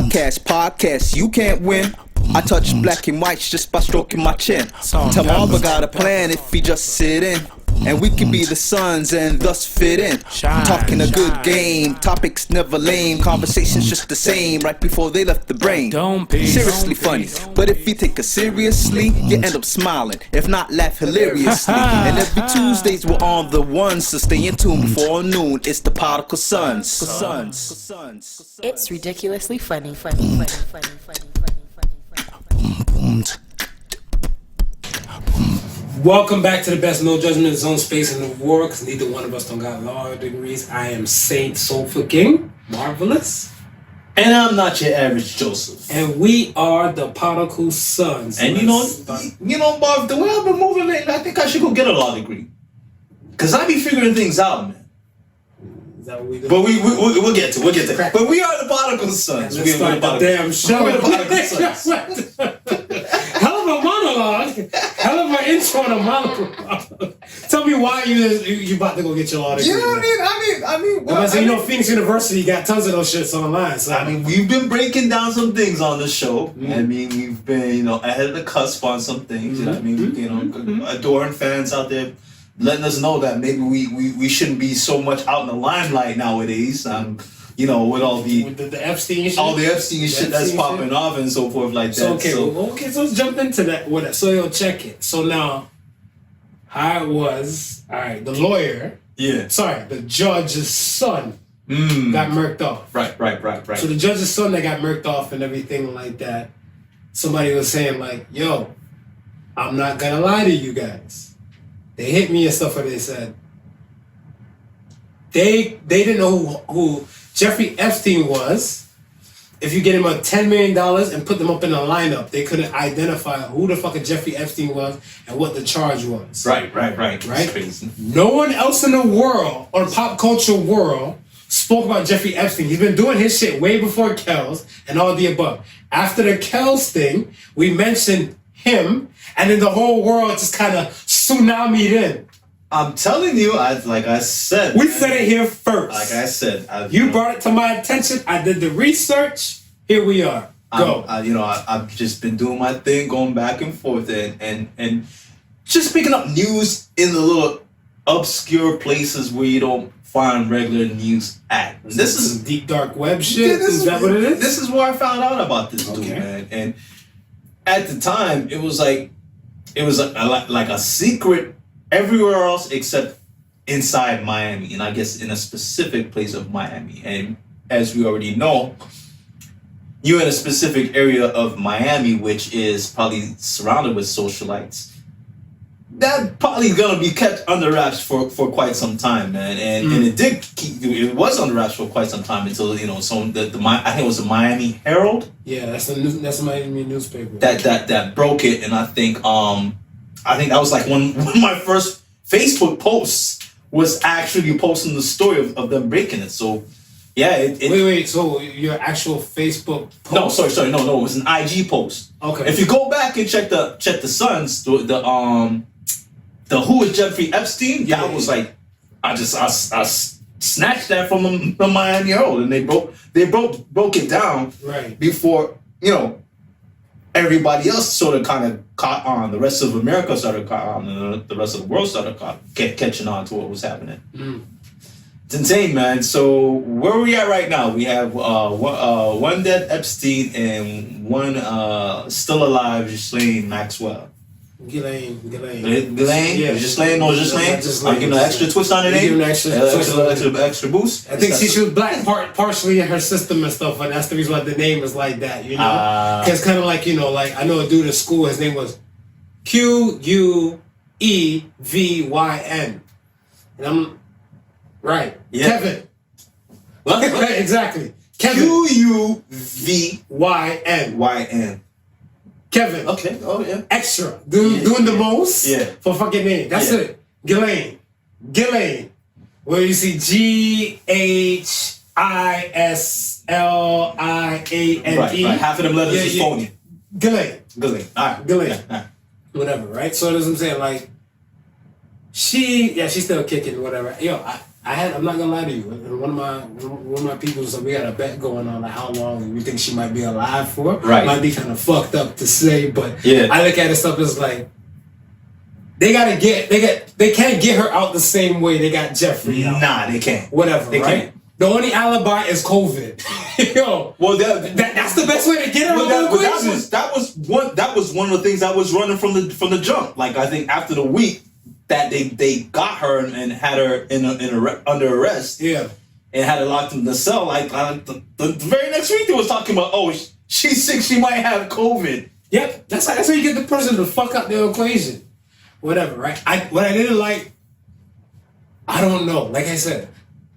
Podcast, you can't win. I touch black and whites just by stroking my chin. Tell Marva got a plan if he just sit in. And we can be the sons and thus fit in. Talking a good game, topics never lame. Conversations just the same, right before they left the brain. Seriously funny, but if you take us seriously, you end up smiling. If not, laugh hilariously. And every Tuesdays we're on the one, so stay in tune before noon. It's the Podical Sons. It's ridiculously funny. Welcome back to the best no judgment zone space in the world, because neither one of us don't got law degrees. I am Saint Soulful King, Marvelous. And I'm not your average Joseph. And we are the Podical Sons. And you know, Marv, the way I've been moving lately, I think I should go get a law degree. Because I be figuring things out, man. Is that what we do? But we'll get to it. But we are the Podical Sons. Let's start the damn show. We're the Podical Sons. Hell of a monologue. Hell of an intro and a monologue. Tell me why you about to go get your law degree. You know what I mean? Well, Phoenix University got tons of those shits online. So. I mean, we've been breaking down some things on the show. Mm-hmm. I mean, we've been, ahead of the cusp on some things. Mm-hmm. You know what I mean? Adoring fans out there letting us know that maybe we shouldn't be so much out in the limelight nowadays. With all the Epstein shit. All the Epstein shit that's popping off and so forth like that. So let's jump into that. So you'll check it. So now, how it was, all right, the lawyer, the judge's son got murked off. Right. So the judge's son that got murked off and everything like that, somebody was saying like, yo, I'm not gonna lie to you guys. They hit me and stuff like they said. They didn't know who Jeffrey Epstein was. If you get him $10 million and put them up in a lineup, they couldn't identify who the fuck Jeffrey Epstein was and what the charge was. Right. That's crazy. No one else in the world, or pop culture world, spoke about Jeffrey Epstein. He's been doing his shit way before Kells and all the above. After the Kells thing, we mentioned him, and then the whole world just kind of tsunami'd in. I'm telling you, like I said. We said it here first. Like I said. You brought it to my attention. I did the research. Here we are. Go. I've just been doing my thing, going back and forth, and just picking up news in the little obscure places where you don't find regular news at. This is deep dark web shit. Is that what it is? This is where I found out about this dude, man. And at the time, it was like a secret everywhere else except inside Miami, and I guess in a specific place of Miami. And as we already know, you're in a specific area of Miami, which is probably surrounded with socialites. That probably gonna be kept under wraps for quite some time, man. And it was under wraps for quite some time until I think it was the Miami Herald. Yeah, that's a Miami newspaper. That broke it, and I think that was like one of my first Facebook posts was actually posting the story of them breaking it. So, yeah. Wait. So your actual Facebook post? No, sorry. No. It was an IG post. Okay. If you go back and check the Sons, the Who is Jeffrey Epstein? Yeah, I was like, I snatched that from the Miami Herald, and they broke it down before everybody else sort of kind of caught on. The rest of America started caught on, and the rest of the world started catching on to what was happening. It's insane, man. So where are we at right now? We have one dead Epstein and one still alive Ghislaine Maxwell. Ghislaine? Yeah. Ghislaine? No, Ghislaine? I'm giving an extra twist on the name? Giving an extra boost? I think she was black partially in her system and stuff, and that's the reason why the name is like that, Because kind of like, I know a dude at school, his name was Quevyn. And I'm, right. Yeah. Kevin. What? Right, exactly. Kevin. Quevyn. Kevin. Okay. Oh, yeah. Extra. Doing the most for fucking name. That's it. Ghislaine. Where you see Ghislaine. Right. Half of them letters is phony. Ghislaine. All right. Ghislaine. Whatever, right? So that's what I'm saying. Like, she's still kicking, whatever. Yo, I'm not gonna lie to you. One of my people said we got a bet going on like how long we think she might be alive for. Right. Might be kind of fucked up to say, but yeah. I look at it stuff as like they can't get her out the same way they got Jeffrey out. Nah, they can't. Whatever, they right? Can't. The only alibi is COVID. Yo, well, that's the best way to get her out of the equation. That was one of the things that was running from the jump. Like I think after the week that they got her and had her under arrest. Yeah. And had her locked in the cell. Like the very next week they was talking about, oh, she's sick. She might have COVID. Yep. That's how you get the person to fuck up the equation. Whatever, right? What I didn't like, I don't know. Like I said,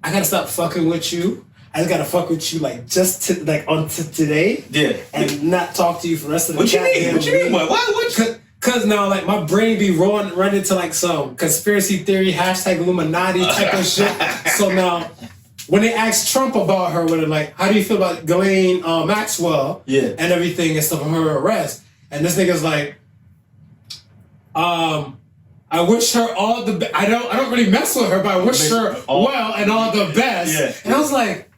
I gotta stop fucking with you. I just gotta fuck with you like just today. Yeah. And not talk to you for the rest of the What you mean? What you mean? Why? Cause now like my brain be running into like some conspiracy theory #Illuminati type of shit. So now when they asked Trump about her, when they're like, how do you feel about Ghislaine Maxwell? Yeah. And everything and stuff on her arrest, and this nigga's like, I wish her all the best. I don't really mess with her, but I wish her well and all the best. Yeah. And I was like,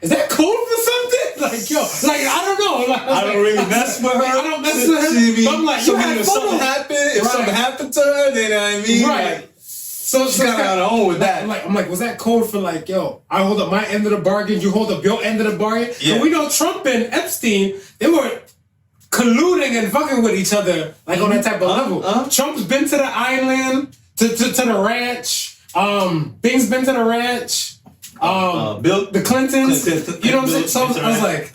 is that code for something? Like, yo, like, I don't know. Like, I don't really mess with her. I don't mess with her. But I'm like, if something happened to her, then I mean, right. Like, so she got out of home with that. I'm like, was that code for like, yo, I hold up my end of the bargain, you hold up your end of the bargain? Yeah. And we know Trump and Epstein, they were colluding and fucking with each other, like on that type of level. Trump's been to the island, to the ranch. Bing's been to the ranch. Bill, the Clintons. You know what I'm saying? So I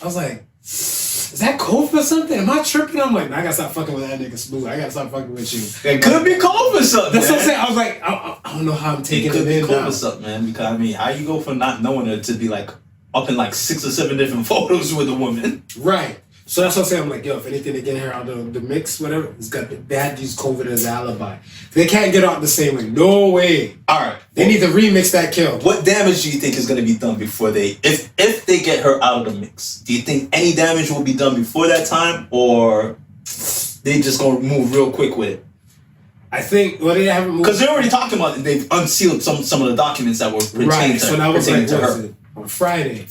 was like, is that cold for something? Am I tripping? I'm like, nah, I gotta stop fucking with that nigga Smooth. I gotta stop fucking with you. It could be cold for something. That's what I'm saying. I was like, I don't know how I'm taking it in. It could be cold for something, man. Because I mean, how you go from not knowing her to be like up in like 6 or 7 different photos with a woman? Right. So that's what I'm saying. I'm like, yo, if anything to get her out of the mix, whatever, they had to use COVID as an alibi. They can't get out the same way. No way. All right. They need to remix that kill. What damage do you think is going to be done before if they get her out of the mix? Do you think any damage will be done before that time, or they just going to move real quick with it? I think, well, they haven't moved. Because they're already talking about it. They've unsealed some of the documents that were pertaining so that was like, to her. On Friday.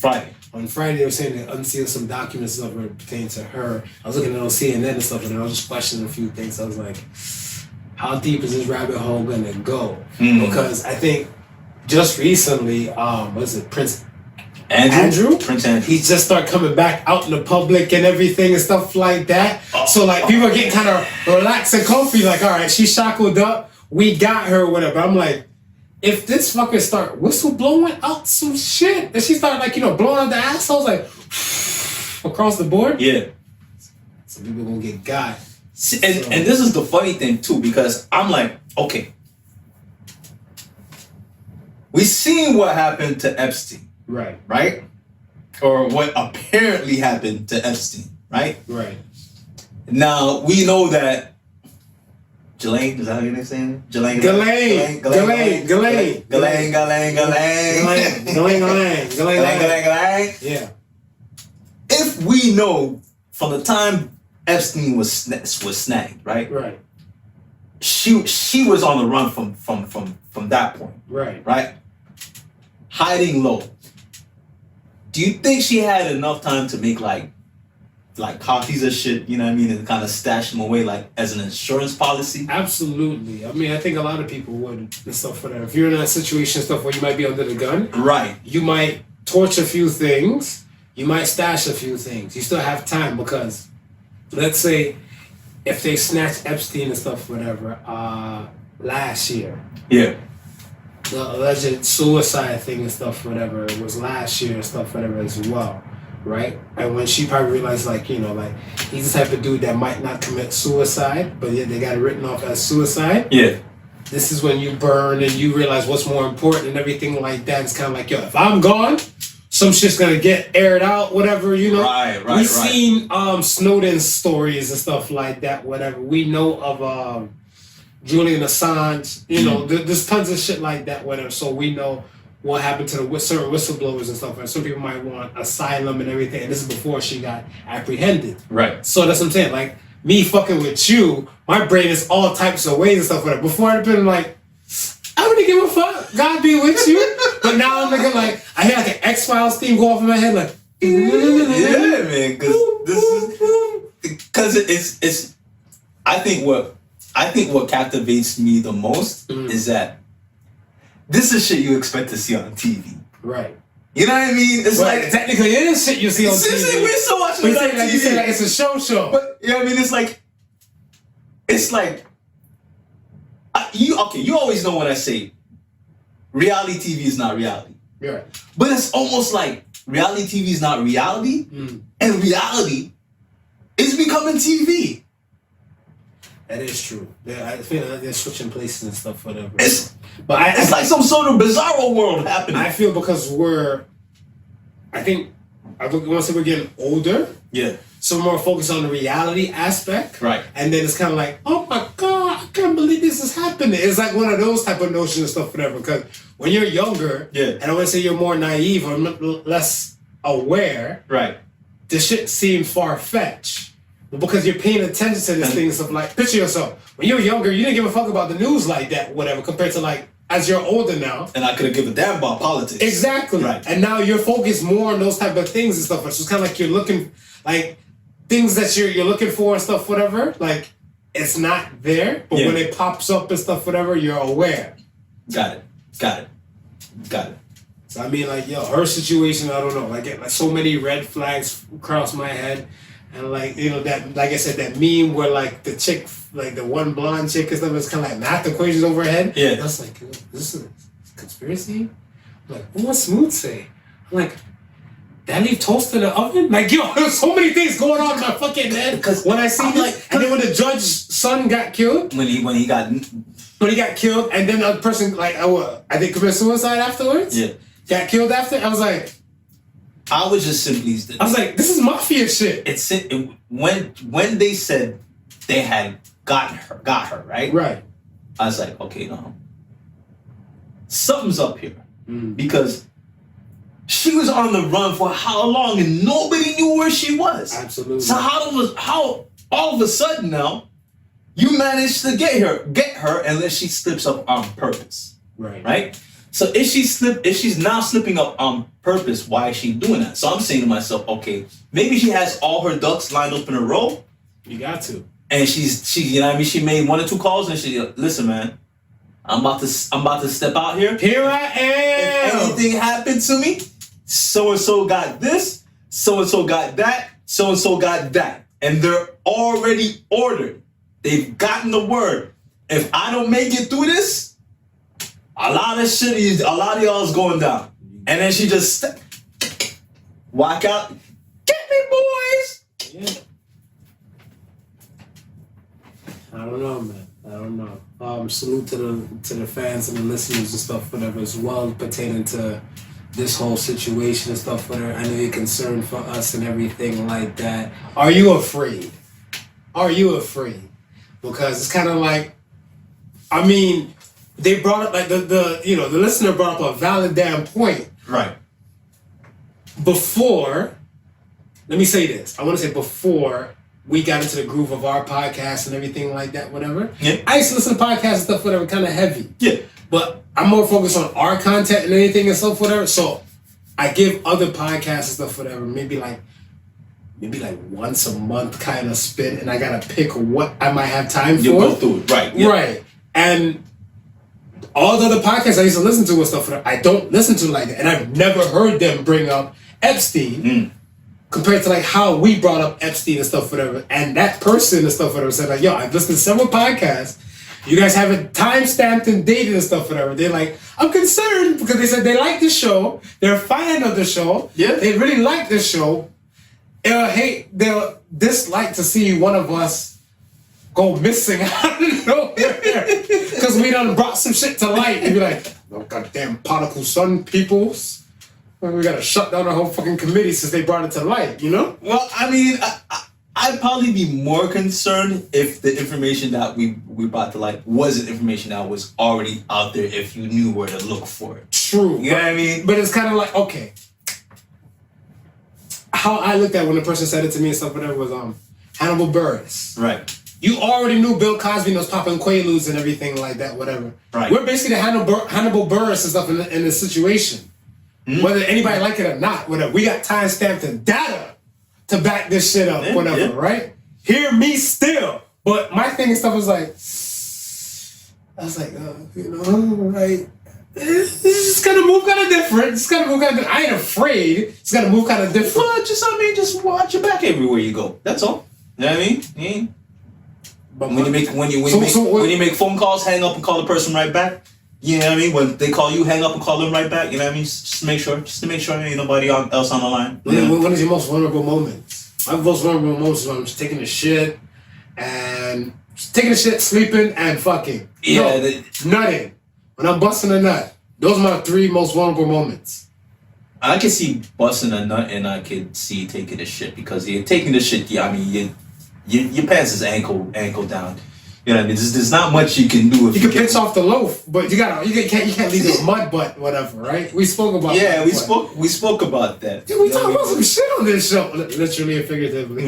On Friday, they were saying they unsealed some documents that were pertaining to her. I was looking at on CNN and stuff, and I was just questioning a few things. I was like, how deep is this rabbit hole gonna go? Because I think just recently, Prince Andrew? Prince Andrew. He just started coming back out in the public and everything and stuff like that. So like people are getting kind of relaxed and comfy, like, all right, she's shackled up, we got her, whatever. I'm like, if this fucker start whistleblowing out some shit, and she started like, blowing out the assholes like across the board, yeah, some people gonna get got. And this is the funny thing too, because I'm like, okay, we seen what happened to Epstein, right, or what apparently happened to Epstein, right. Now we know that. Ghislaine, is that how you're saying? Ghislaine. Yeah. If we know from the time Epstein was snagged, right? She was on the run from that point. Right? Hiding low. Do you think she had enough time to make like copies of shit, you know what I mean, and kind of stash them away like as an insurance policy? Absolutely. I mean, I think a lot of people would and stuff for that. If you're in that situation stuff where you might be under the gun, right, you might torch a few things, you might stash a few things. You still have time because let's say if they snatched Epstein and stuff, whatever, last year. Yeah. The alleged suicide thing and stuff, whatever, it was last year and stuff, whatever as well. Right? And when she probably realized, he's the type of dude that might not commit suicide, but yet they got it written off as suicide. Yeah. This is when you burn and you realize what's more important and everything like that. It's kind of like, yo, if I'm gone, some shit's gonna get aired out, whatever, Right. We've seen Snowden's stories and stuff like that, whatever. We know of Julian Assange, there's tons of shit like that, whatever. So we know what happened to the certain whistleblowers and stuff. And some people might want asylum and everything. And this is before she got apprehended. Right. So that's what I'm saying. Like, me fucking with you, my brain is all types of ways and stuff like that. Before I'd been like, I wouldn't give a fuck. God be with you. But now I'm looking like, I hear like an X-Files theme go off in my head, like, yeah, man, because it's. I think what captivates me the most is that this is shit you expect to see on TV. Right. You know what I mean? It's like technically it is shit you see on TV. We're so watching it on TV. You say like it's a show. But you know what I mean? It's like you always know when I say reality TV is not reality. Right. But it's almost like reality TV is not reality, and reality is becoming TV. That is true. I feel like they're switching places and stuff, whatever. It's like some sort of bizarro world happening. I feel because I want to say we're getting older. Yeah. So we're more focused on the reality aspect. Right. And then it's kind of like, oh my God, I can't believe this is happening. It's like one of those type of notions and stuff, whatever. Because when you're younger, and I want to say you're more naive or less aware, right? The shit seems far-fetched. But because you're paying attention to this thing and stuff, like, picture yourself. When you were younger, you didn't give a fuck about the news like that, whatever, compared to like, as you're older now. And I couldn't give a damn about politics. Exactly. Right. And now you're focused more on those type of things and stuff. It's just kind of like you're looking, like, things that you're looking for and stuff, whatever. Like, it's not there, but when it pops up and stuff, whatever, you're aware. Got it. So I mean, like, yo, her situation, I don't know. Like so many red flags cross my head. And like, you know, that, like I said, that meme where like the chick, like the one blonde chick and stuff, is kind of like math equations over her head. Yeah. And I was like, this is a conspiracy? I'm like, what does Smooth say? I'm like, that leave toast in the oven? Like, yo, there's so many things going on in my fucking head. Because when I see this, and then when the judge's son got killed. When he got killed, and then a person, like, I think committed suicide afterwards? Yeah. Got killed after? I was like, I was just simply. I was like, this is mafia shit. When they said they had got her, right? Right. I was like, okay, no, something's up here because she was on the run for how long and nobody knew where she was. Absolutely. So how all of a sudden now you managed to get her unless she slips up on purpose, right? So if she's now slipping up on purpose, why is she doing that? So I'm saying to myself, okay, maybe she has all her ducks lined up in a row. You got to. And she you know what I mean, she made 1 or 2 calls and she, listen, man, I'm about to step out here. Here I am. If anything happened to me, so and so got this, so and so got that, so and so got that. And they're already ordered. They've gotten the word. If I don't make it through this, a lot of y'all's going down. And then she just walk out. Get me, boys! Yeah. I don't know, man. I don't know. Salute to the fans and the listeners and stuff, whatever, as well, pertaining to this whole situation and stuff, whatever. I know you're concerned for us and everything like that. Are you afraid? Because it's kind of like, I mean, they brought up, like, the listener brought up a valid damn point. Right. Before, let me say this. I want to say before we got into the groove of our podcast and everything like that, whatever. Yeah. I used to listen to podcasts and stuff, whatever, kind of heavy. Yeah. But I'm more focused on our content and anything and stuff, whatever. So I give other podcasts and stuff, whatever, maybe like once a month kind of spin, and I gotta pick what I might have time for. You go through it, right? Yep. Right. And all the other podcasts I used to listen to and stuff, I don't listen to like that, and I've never heard them bring up Epstein compared to like how we brought up Epstein and stuff, whatever. And that person and stuff, whatever, said like, "Yo, I've listened to several podcasts. You guys have it time-stamped and dated and stuff, whatever." They're like, I'm concerned because they said they like the show. They're a fan of the show. Yeah. They really like the show. They'll dislike to see one of us go missing out of nowhere because we done brought some shit to light. And be like, "No goddamn Podical Sun peoples. We gotta shut down the whole fucking committee since they brought it to light," you know? Well, I mean, I'd probably be more concerned if the information that we brought to light wasn't information that was already out there if you knew where to look for it. True. You know what I mean? But it's kind of like, okay. How I looked at when the person said it to me and stuff, whatever, was Hannibal Buress. Right. You already knew Bill Cosby was popping Quaaludes and everything like that, whatever. Right. We're basically the Hannibal Buress and stuff in the situation. Whether anybody like it or not, whatever. We got timestamped and data to back this shit up, whatever, right? Hear me still. But my thing and stuff was like, I was like, right. It's just gonna move kind of different. I ain't afraid. It's gonna move kind of different. Well, just watch your back everywhere you go. That's all. You know what I mean? But when you make phone calls, hang up and call the person right back. You know what I mean? When they call you, hang up and call them right back. You know what I mean? Just to make sure ain't nobody else on the line. When is your most vulnerable moments? My most vulnerable moments is when I'm just taking a shit and sleeping and fucking. Yeah, nutting. When I'm busting a nut. Those are my 3 most vulnerable moments. I can see busting a nut and I could see taking a shit because you're taking the shit. I mean, your pants is ankle down. You know what I mean? There's not much you can do if you can pinch off the loaf, but you can't leave the mud butt, whatever, right? We spoke about we spoke about that. Yeah, we talked about some shit on this show, literally and figuratively.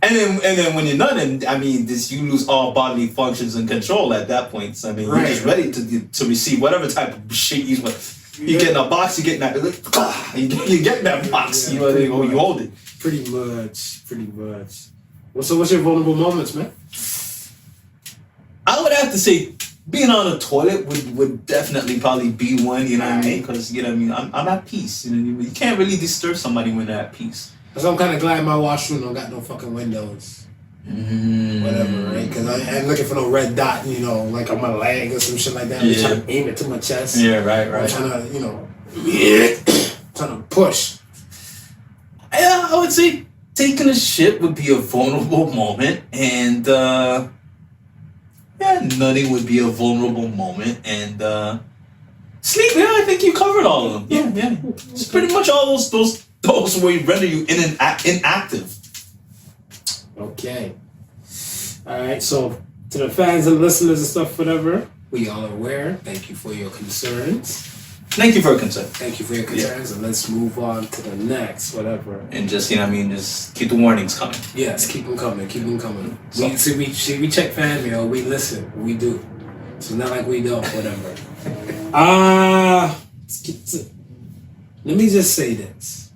And then when you're nutting, I mean, you lose all bodily functions and control at that point. So, I mean, you're just ready to receive whatever type of shit you want. You get in a box, you get in that, you get in that box, you hold it. Pretty much. So what's your vulnerable moments, man? I would have to say being on the toilet would definitely probably be one, you know what I mean? Because, you know what I mean, I'm at peace. You know, you can't really disturb somebody when they're at peace. Because I'm kind of glad my washroom don't got no fucking windows. Whatever, right? Because I ain't looking for no red dot, like on my leg or some shit like that. I'm just trying to aim it to my chest. Yeah, right. I'm trying to, trying to push. Yeah, I would say taking a shit would be a vulnerable moment, and nutting would be a vulnerable moment, and sleep. Yeah, I think you covered all of them. Yeah. It's pretty much all those will render you inactive. Okay. All right. So to the fans and listeners and stuff, whatever, we all are aware. Thank you for your concerns. Thank you for your concern. Thank you for your concerns, and let's move on to the next, whatever. And just, just keep the warnings coming. Yes, keep them coming. So, we check fan mail, we listen, we do. So not like we don't, whatever. Let me just say this.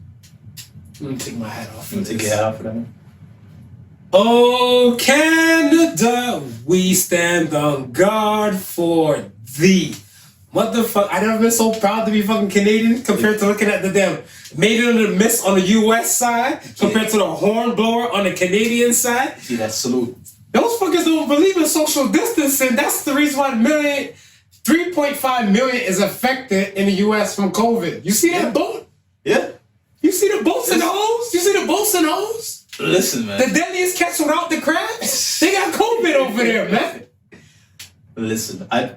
Let me take my hat off. Take your hat off for that. Oh, Canada, we stand on guard for thee. Motherfucker, I never been so proud to be fucking Canadian compared to looking at the damn Maid in the Mist on the US side compared to the Hornblower on the Canadian side. See that salute. Those fuckers don't believe in social distancing. That's the reason why 3.5 million is affected in the US from COVID. You see that boat? Yeah. You see the boats and the hose? Listen, man. The deadliest catch without the crabs? They got COVID over there, man. Listen, I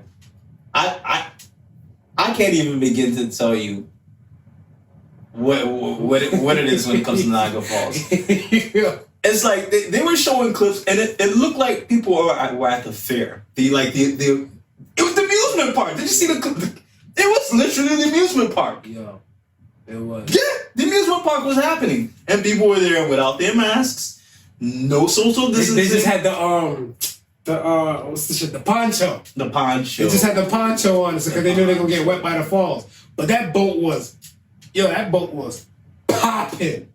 can't even begin to tell you what it is when it comes to Niagara Falls. It's like they were showing clips, and it looked like people were at the fair. It was the amusement park. Did you see the clip? It was literally the amusement park. Yo, it was. Yeah, the amusement park was happening, and people were there without their masks, no social distancing. They just had what's the shit? The poncho. The poncho. They just had the poncho on because they knew they were gonna get wet by the falls. But that boat was popping.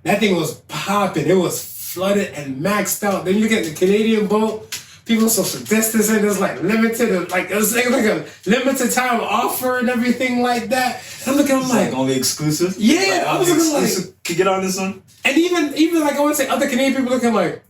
That thing was popping. It was flooded and maxed out. Then you get the Canadian boat. People social distancing. There's like limited, it was like a limited time offer and everything like that. And I'm like only exclusive. Yeah, I was looking like could get on this one. And even like I want to say other Canadian people looking like,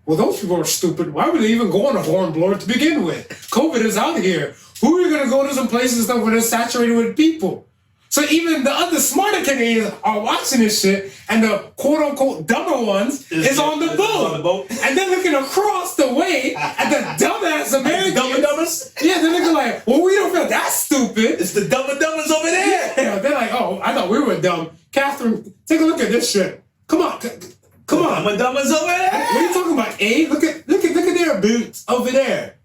well, those people are stupid. Why would they even go on a Hornblower to begin with? COVID is out here. Who are you going to go to some places and stuff where they're saturated with people? So even the other smarter Canadians are watching this shit, and the quote-unquote dumber ones is on the boat. And they're looking across the way at the dumbass Americans. Dumb-dumbers? Yeah, they're looking like, well, we don't feel that stupid. It's the dumb-dumbers over there. Yeah, they're like, oh, I thought we were dumb. Catherine, take a look at this shit. Come on. Dumb-dumbers over there. What are you talking about, Abe? Look at their boots over there.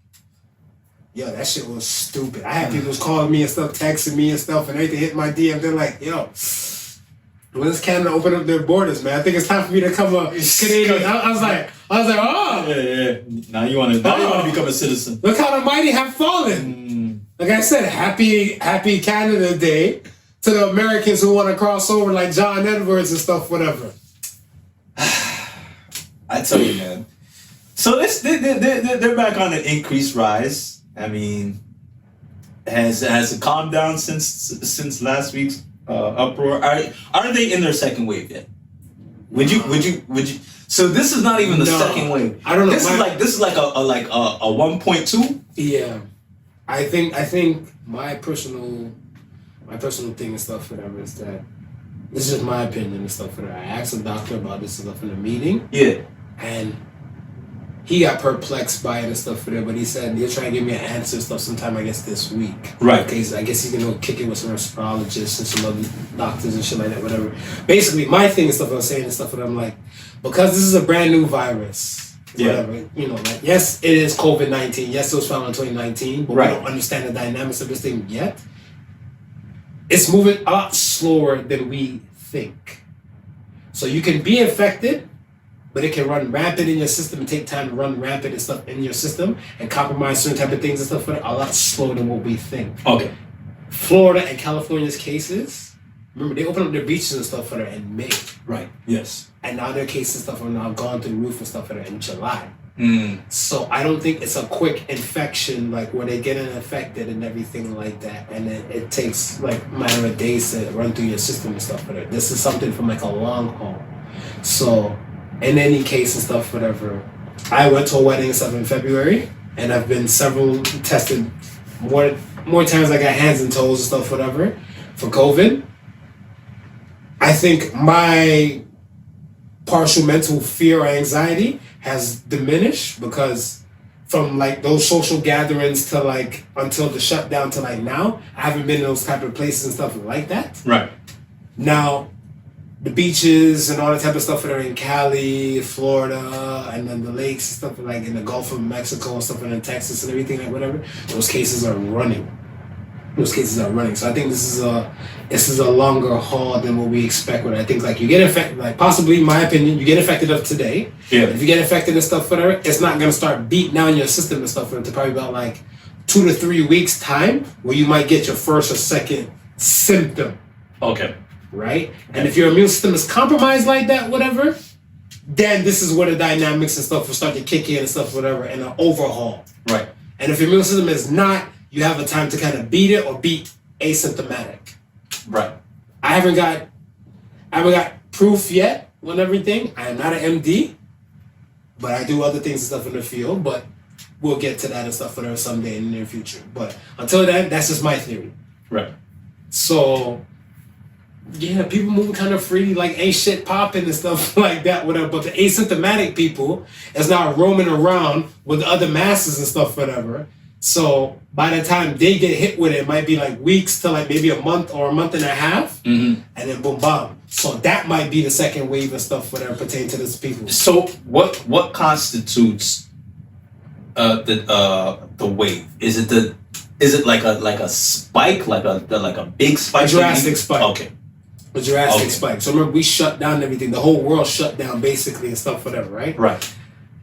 Yo, that shit was stupid. I had people calling me and stuff, texting me and stuff, and everything hit my DM. They're like, yo, When's Canada open up their borders, man? I think it's time for me to become a Canadian. I was like, oh. Yeah. Now you want to become a citizen. Look how the mighty have fallen. Like I said, happy Canada Day to the Americans who want to cross over like John Edwards and stuff, whatever. I tell you, man. So they're back on an increased rise. I mean, has it calmed down since last week's uproar? Are they in their second wave yet? Would you? So this is not even the second wave. I don't know. This is like a 1.2. Yeah, I think my personal thing and stuff, whatever, is that this is just my opinion and stuff. Whatever. I asked a doctor about this stuff in a meeting. Yeah, and he got perplexed by it and stuff, whatever. But he said he'll try and give me an answer and stuff sometime, I guess, this week. Right. Okay, so I guess he's gonna kick it with some respirologists and some other doctors and shit like that, whatever. Basically, my thing and stuff I was saying and stuff, but I'm like, because this is a brand new virus, whatever, you know, like, yes, it is COVID-19. Yes, it was found in 2019, but we don't understand the dynamics of this thing yet. It's moving a lot slower than we think. So you can be infected, but it can run rampant in your system and take time to run rampant and stuff in your system and compromise certain type of things and stuff a lot slower than what we think. Okay. Florida and California's cases, remember, they opened up their beaches and stuff in May. Right. Yes. And now their cases and stuff are now gone through the roof and stuff in July. So I don't think it's a quick infection, like where they get infected and everything like that, and it takes like a matter of days to run through your system and stuff. This is something from like a long haul. So in any case and stuff, whatever, I went to a wedding and stuff in February, and I've been tested more times. I got hands and toes and stuff, whatever, for COVID. I think my partial mental fear or anxiety has diminished because from like those social gatherings to like until the shutdown to like now, I haven't been in those type of places and stuff like that. Right. Now, the beaches and all that type of stuff that are in Cali, Florida, and then the lakes and stuff like in the Gulf of Mexico and stuff and in Texas and everything like whatever, those cases are running. So I think this is a longer haul than what we expect. I think like you get infected, like possibly in my opinion, you get infected of today. Yeah. If you get infected and stuff whatever, it's not gonna start beating down your system and stuff to probably about like 2 to 3 weeks time where you might get your first or second symptom. Okay. Right? And if your immune system is compromised like that, whatever, then this is where the dynamics and stuff will start to kick in and stuff, whatever, and an overhaul. Right. And if your immune system is not, you have a time to kind of beat it or beat asymptomatic. Right. I haven't got proof yet on everything. I am not an MD, but I do other things and stuff in the field, but we'll get to that and stuff whatever someday in the near future. But until then, that's just my theory. Right. So yeah, people moving kind of free, like ain't shit popping and stuff like that, whatever. But the asymptomatic people is now roaming around with the other masses and stuff, whatever. So by the time they get hit with it, it might be like weeks to like maybe a month or a month and a half, and then boom, bam. So that might be the second wave and stuff, whatever pertain to this people. So what constitutes the wave? Is it like a spike, like a big spike? A drastic spike. Okay. A drastic spike. So remember, we shut down everything. The whole world shut down basically and stuff, whatever, right? Right.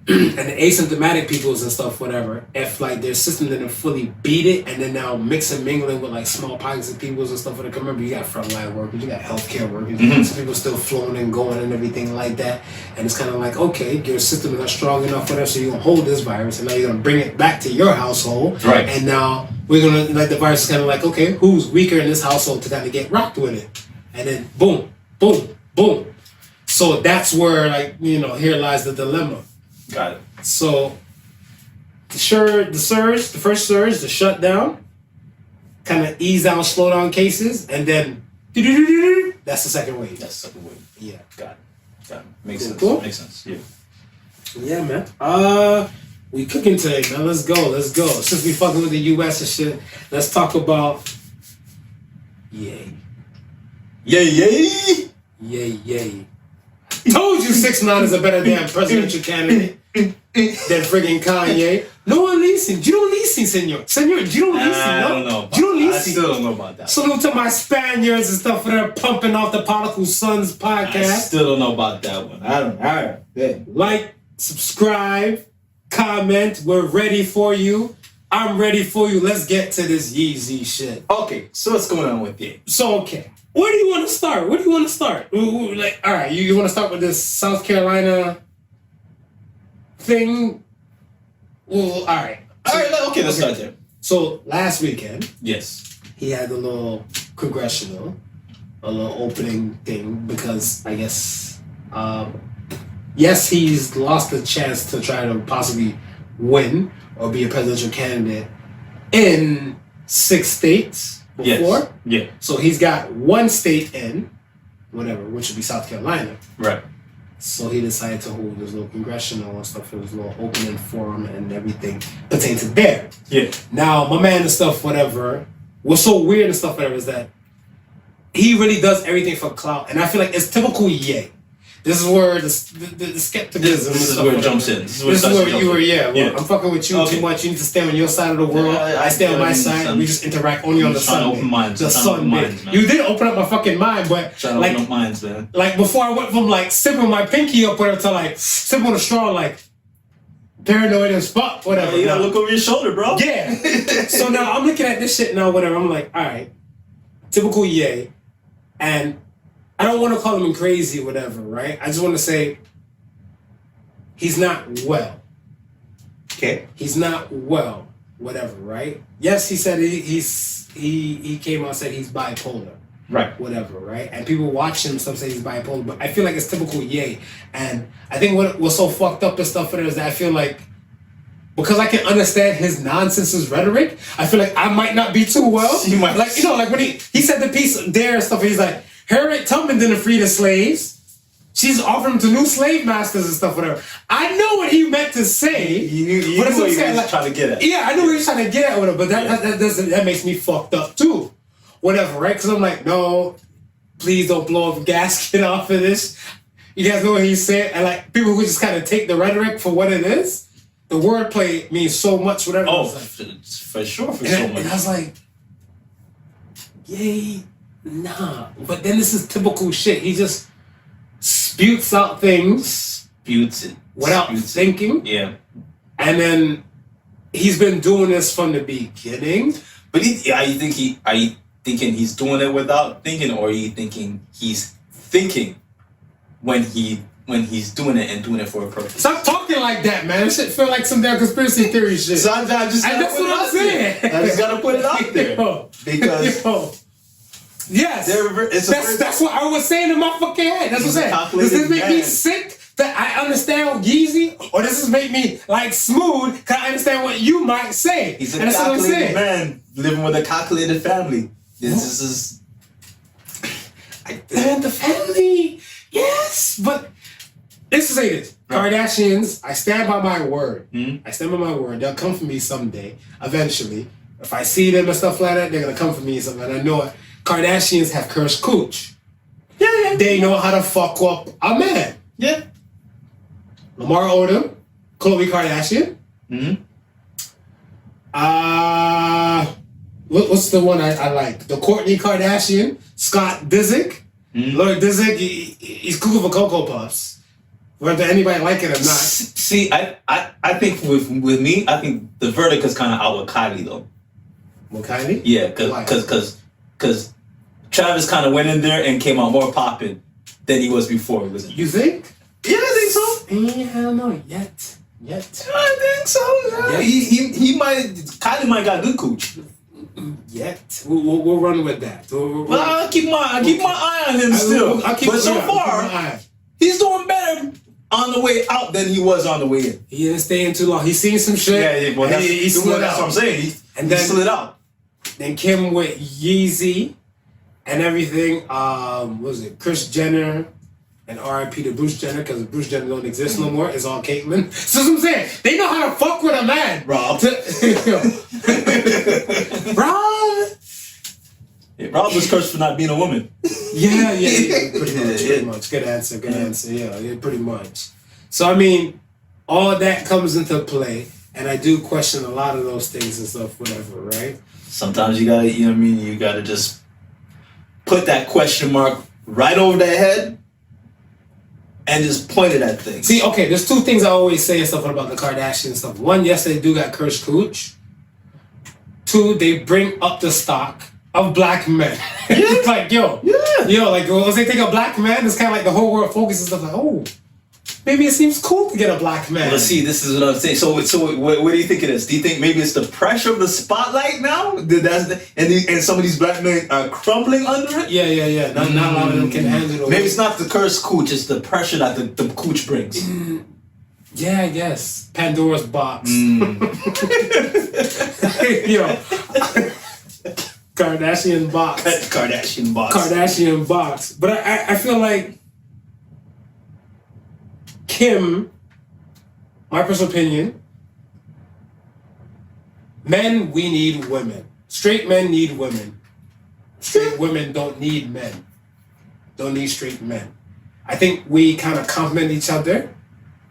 And the asymptomatic peoples and stuff, whatever, if like their system didn't fully beat it and then now mix and mingling with like small pockets of peoples and stuff, whatever. Remember, you got frontline workers, you got healthcare workers, you got some people still flowing and going and everything like that. And it's kind of like, okay, your system is not strong enough, whatever, so you're going to hold this virus and now you're going to bring it back to your household. Right. And now we're going to, like, the virus is kind of like, okay, who's weaker in this household to kind of get rocked with it? And then boom, boom, boom. So that's where, like, you know, here lies the dilemma. Got it. So the first surge, the shutdown, kind of ease down, slow down cases, and then that's the second wave. That's the second wave. Yeah. Got it. Makes sense. Cool. Makes sense. Yeah. Yeah, man. We cooking today, man. Let's go. Since we fucking with the US and shit, let's talk about Yay. Yay. Told you 6ix9ine is a better damn presidential candidate than friggin' Kanye. No one listens. You don't listen, senor. Senor, you don't listen, no? I don't know. You don't listen. I still don't know about that. Salute to my Spaniards and stuff that are pumping off the Podical Sons podcast. I still don't know about that one. I don't know. All right. Yeah. Like, subscribe, comment. We're ready for you. I'm ready for you. Let's get to this Yeezy shit. Okay, so what's going on with you? So, okay. Where do you want to start? Like, all right, you want to start with this South Carolina thing? Well, all right. Okay, let's start there. So, last weekend, Yes. he had a little congressional, a little opening thing because I guess, yes, he's lost the chance to try to possibly win or be a presidential candidate in 6 states before. Yes. Yeah. So he's got 1 state in, whatever, which would be South Carolina. Right. So he decided to hold his little congressional and stuff for his little opening forum and everything pertaining to there. Yeah. Now, my man and stuff, whatever, what's so weird and stuff, whatever, is that he really does everything for clout. And I feel like it's typical Ye. This is where the skepticism. This is where it jumps in. This is where you were, well, I'm fucking with you Okay. too much. You need to stay on your side of the world. I stay on my side. We just interact only on the trying to Sunday. open minds. The Trying to open Sunday. minds, man. You did open up my fucking mind, but Trying to like, open up minds, man. like before I went from like sipping my pinky up whatever to like sipping on a straw, like paranoid as fuck, whatever. You gotta look over your shoulder, bro. Yeah. So now I'm looking at this shit now, whatever. I'm like, all right, typical Ye. And I don't want to call him crazy or whatever, right? I just want to say he's not well. Okay. He's not well, whatever, right? Yes, he said he came out and said he's bipolar. Right. Whatever, right? And people watch him, some say he's bipolar, but I feel like it's typical Ye. And I think what's so fucked up and stuff is that I feel like because I can understand his nonsense, his rhetoric, I feel like I might not be too well. You might. Like, you know, like when he said the piece there and stuff, he's like, Harriet Tubman didn't free the slaves. She's offering them to new slave masters and stuff, whatever. I know what he meant to say. You knew but what he was like, trying to get at. Yeah, I knew what he was trying to get at with it, but that makes me fucked up too. Whatever, right? Because I'm like, no, please don't blow up a gasket off of this. You guys know what he said? And like, people who just kind of take the rhetoric for what it is, the wordplay means so much, whatever. Oh, like, for sure, so much. And I was like, yay, nah. But then this is typical shit. He just sputes out things. Sputes it. Without thinking. Yeah. And then he's been doing this from the beginning. But are you thinking he's doing it without thinking, or are you thinking he's thinking when he's doing it and doing it for a purpose? Stop talking like that, man. This shit feel like some damn conspiracy theory shit. So I just and that's what I'm saying. I just gotta put it out there. Because yes, that's what I was saying in my fucking head. That's what I'm saying. Does this make me sick that I understand Yeezy, or does this make me like smooth because I understand what you might say? He's a calculated man living with a calculated family. This is and the family, yes, but let's say this. Right. Kardashians, I stand by my word. Mm-hmm. I stand by my word. They'll come for me someday, eventually. If I see them and stuff like that, they're gonna come for me and something. And I know it. Kardashians have cursed cooch. Yeah. They know how to fuck up a man. Yeah. Lamar Odom, Khloe Kardashian. Mm-hmm. What's the one I like? The Kourtney Kardashian, Scott Disick. Mm-hmm. Lord Disick, he's cool for Cocoa Puffs. Whether anybody like it or not. See, I think with me, I think the verdict is kind of out with Kylie though. Well, Kylie? Yeah, because Travis kind of went in there and came out more popping than he was before. You think? Yeah, I think so. Yeah, I don't know yet. I think so. Yeah. He might. Kylie might got good cooch. Yet. We'll run with that. Well, I'll keep my eye on him still. But so far, he's doing better on the way out than he was on the way in. He didn't stay in too long. He's seen some shit. Yeah. Well, that's what I'm saying. He slid out. Then Kim with Yeezy and everything. What was it? Kris Jenner and R.I.P. to Bruce Jenner, because Bruce Jenner don't exist no more. It's all Caitlyn. So that's what I'm saying. They know how to fuck with a man. Rob. Rob. Yeah, Rob was cursed for not being a woman. Pretty much. Good answer. Yeah, pretty much. So I mean, all that comes into play, and I do question a lot of those things and stuff, whatever, right? Sometimes you gotta, you know what I mean? You gotta just put that question mark right over their head and just point it at things. See, okay, there's two things I always say and stuff about the Kardashian stuff. One, yes, they do got cursed cooch. Two, they bring up the stock of black men. It's like, yo, like once they think of black men, it's kind of like the whole world focuses on like, oh, maybe it seems cool to get a black man. Well, see, this is what I'm saying. So what do you think it is? Do you think maybe it's the pressure of the spotlight now? And some of these black men are crumbling under it? Yeah. Not a lot of them can handle it. Maybe it's not the cursed cooch, it's the pressure that the cooch brings. Yeah, I guess. Pandora's box. Kardashian box. Kardashian box. But I feel like Kim, my personal opinion, men, we need women. Straight men need women. Straight women don't need men. Don't need straight men. I think we kind of complement each other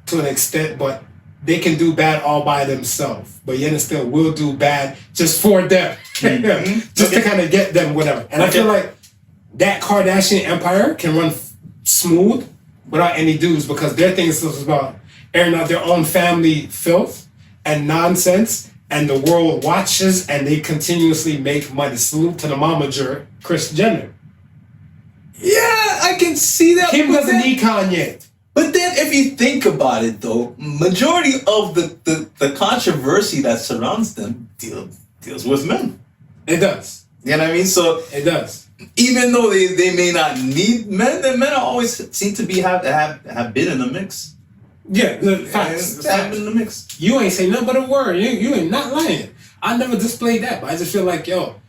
to an extent, but they can do bad all by themselves. But yet and still will do bad just for them. Just to kind of get them, whatever. And I feel like that Kardashian empire can run smooth without any dues, because their thing is about airing out their own family filth and nonsense, and the world watches and they continuously make money. Salute to the momager, Kris Jenner. Yeah, I can see that. Kim doesn't need Kanye. But then if you think about it though, majority of the controversy that surrounds them deals with men. It does. You know what I mean? So it does. Even though they may not need men, the men always seem to have been in the mix. Yeah, the facts. Have been in the mix. You ain't say nothing but a word. You ain't not lying. I never displayed that, but I just feel like, yo,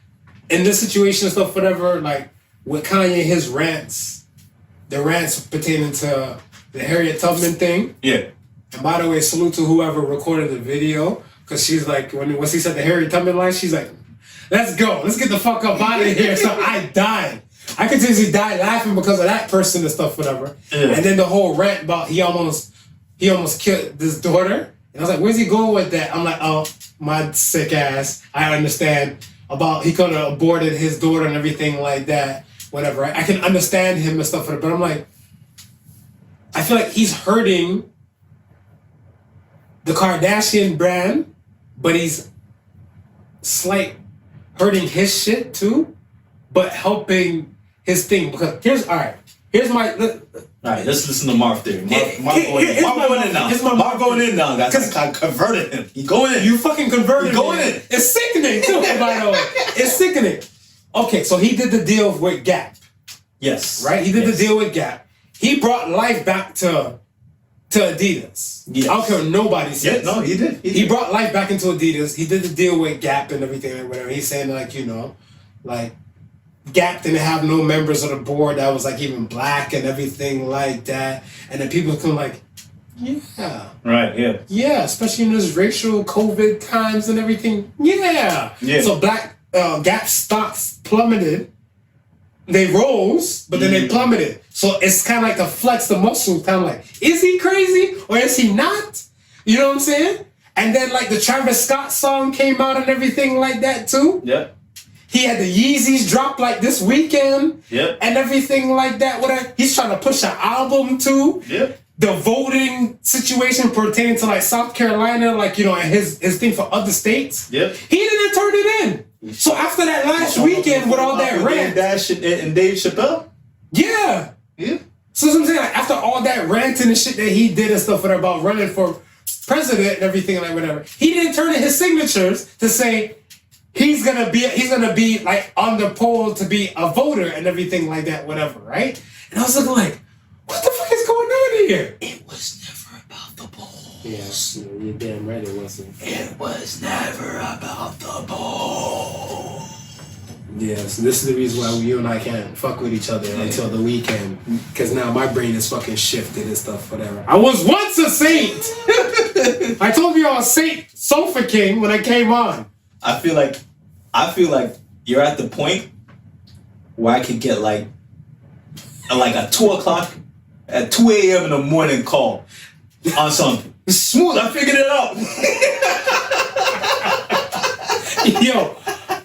in this situation and stuff, whatever, like with Kanye, his rants, the rants pertaining to the Harriet Tubman thing. Yeah. And by the way, salute to whoever recorded the video, because she's like, once he said the Harriet Tubman line, she's like, let's go. Let's get the fuck up out of here. So I died. I continuously died laughing because of that person and stuff, whatever. Yeah. And then the whole rant about he almost killed this daughter. And I was like, where's he going with that? I'm like, oh, my sick ass. I understand about he could have aborted his daughter and everything like that. Whatever. I can understand him and stuff, but I'm like, I feel like he's hurting the Kardashian brand, but he's hurting his shit too, but helping his thing. Because here's my... Alright, let's listen to Marv there. Marv going in now. Marv going in now, guys. I converted him. He going in. You fucking converted him. He going in. It's sickening too, by the way. It's sickening. Okay, so he did the deal with Gap. Yes. Right? He did the deal with Gap. He brought life back to Adidas. Yes. I don't care what nobody says. Yeah, no, he did. He brought life back into Adidas. He did the deal with Gap and everything and whatever. He's saying like, like Gap didn't have no members of the board that was like even black and everything like that. And then people come like, yeah. Right, yeah. Yeah, especially in this racial COVID times and everything. Yeah. So Gap stocks plummeted. They rose, but then they plummeted. So it's kind of like to flex the muscle, kind of like, is he crazy or is he not? You know what I'm saying? And then like the Travis Scott song came out and everything like that too. Yeah. He had the Yeezys drop like this weekend. Yeah. And everything like that. He's trying to push an album too. Yeah. The voting situation pertaining to like South Carolina, like, and his thing for other states. Yeah. He didn't turn it in. So after that last weekend with all that rant. Dash and Dave Chappelle? Yeah. Yeah. So that's what I'm saying. Like, after all that ranting and shit that he did and stuff about running for president and everything like whatever, he didn't turn in his signatures to say he's gonna be like on the poll to be a voter and everything like that, whatever, right? And I was looking like, what the fuck is going on here? It was never about the polls. Yeah, you're damn right it wasn't. It was never about the polls. Yeah, so this is the reason why you and I can't fuck with each other until the weekend. Because now my brain is fucking shifted and stuff, whatever. I was once a saint! I told you I was Saint Sofa King when I came on. I feel like you're at the point where I could get like like a 2 o'clock, at 2 a.m. in the morning call on something. Smooth, I figured it out. Yo,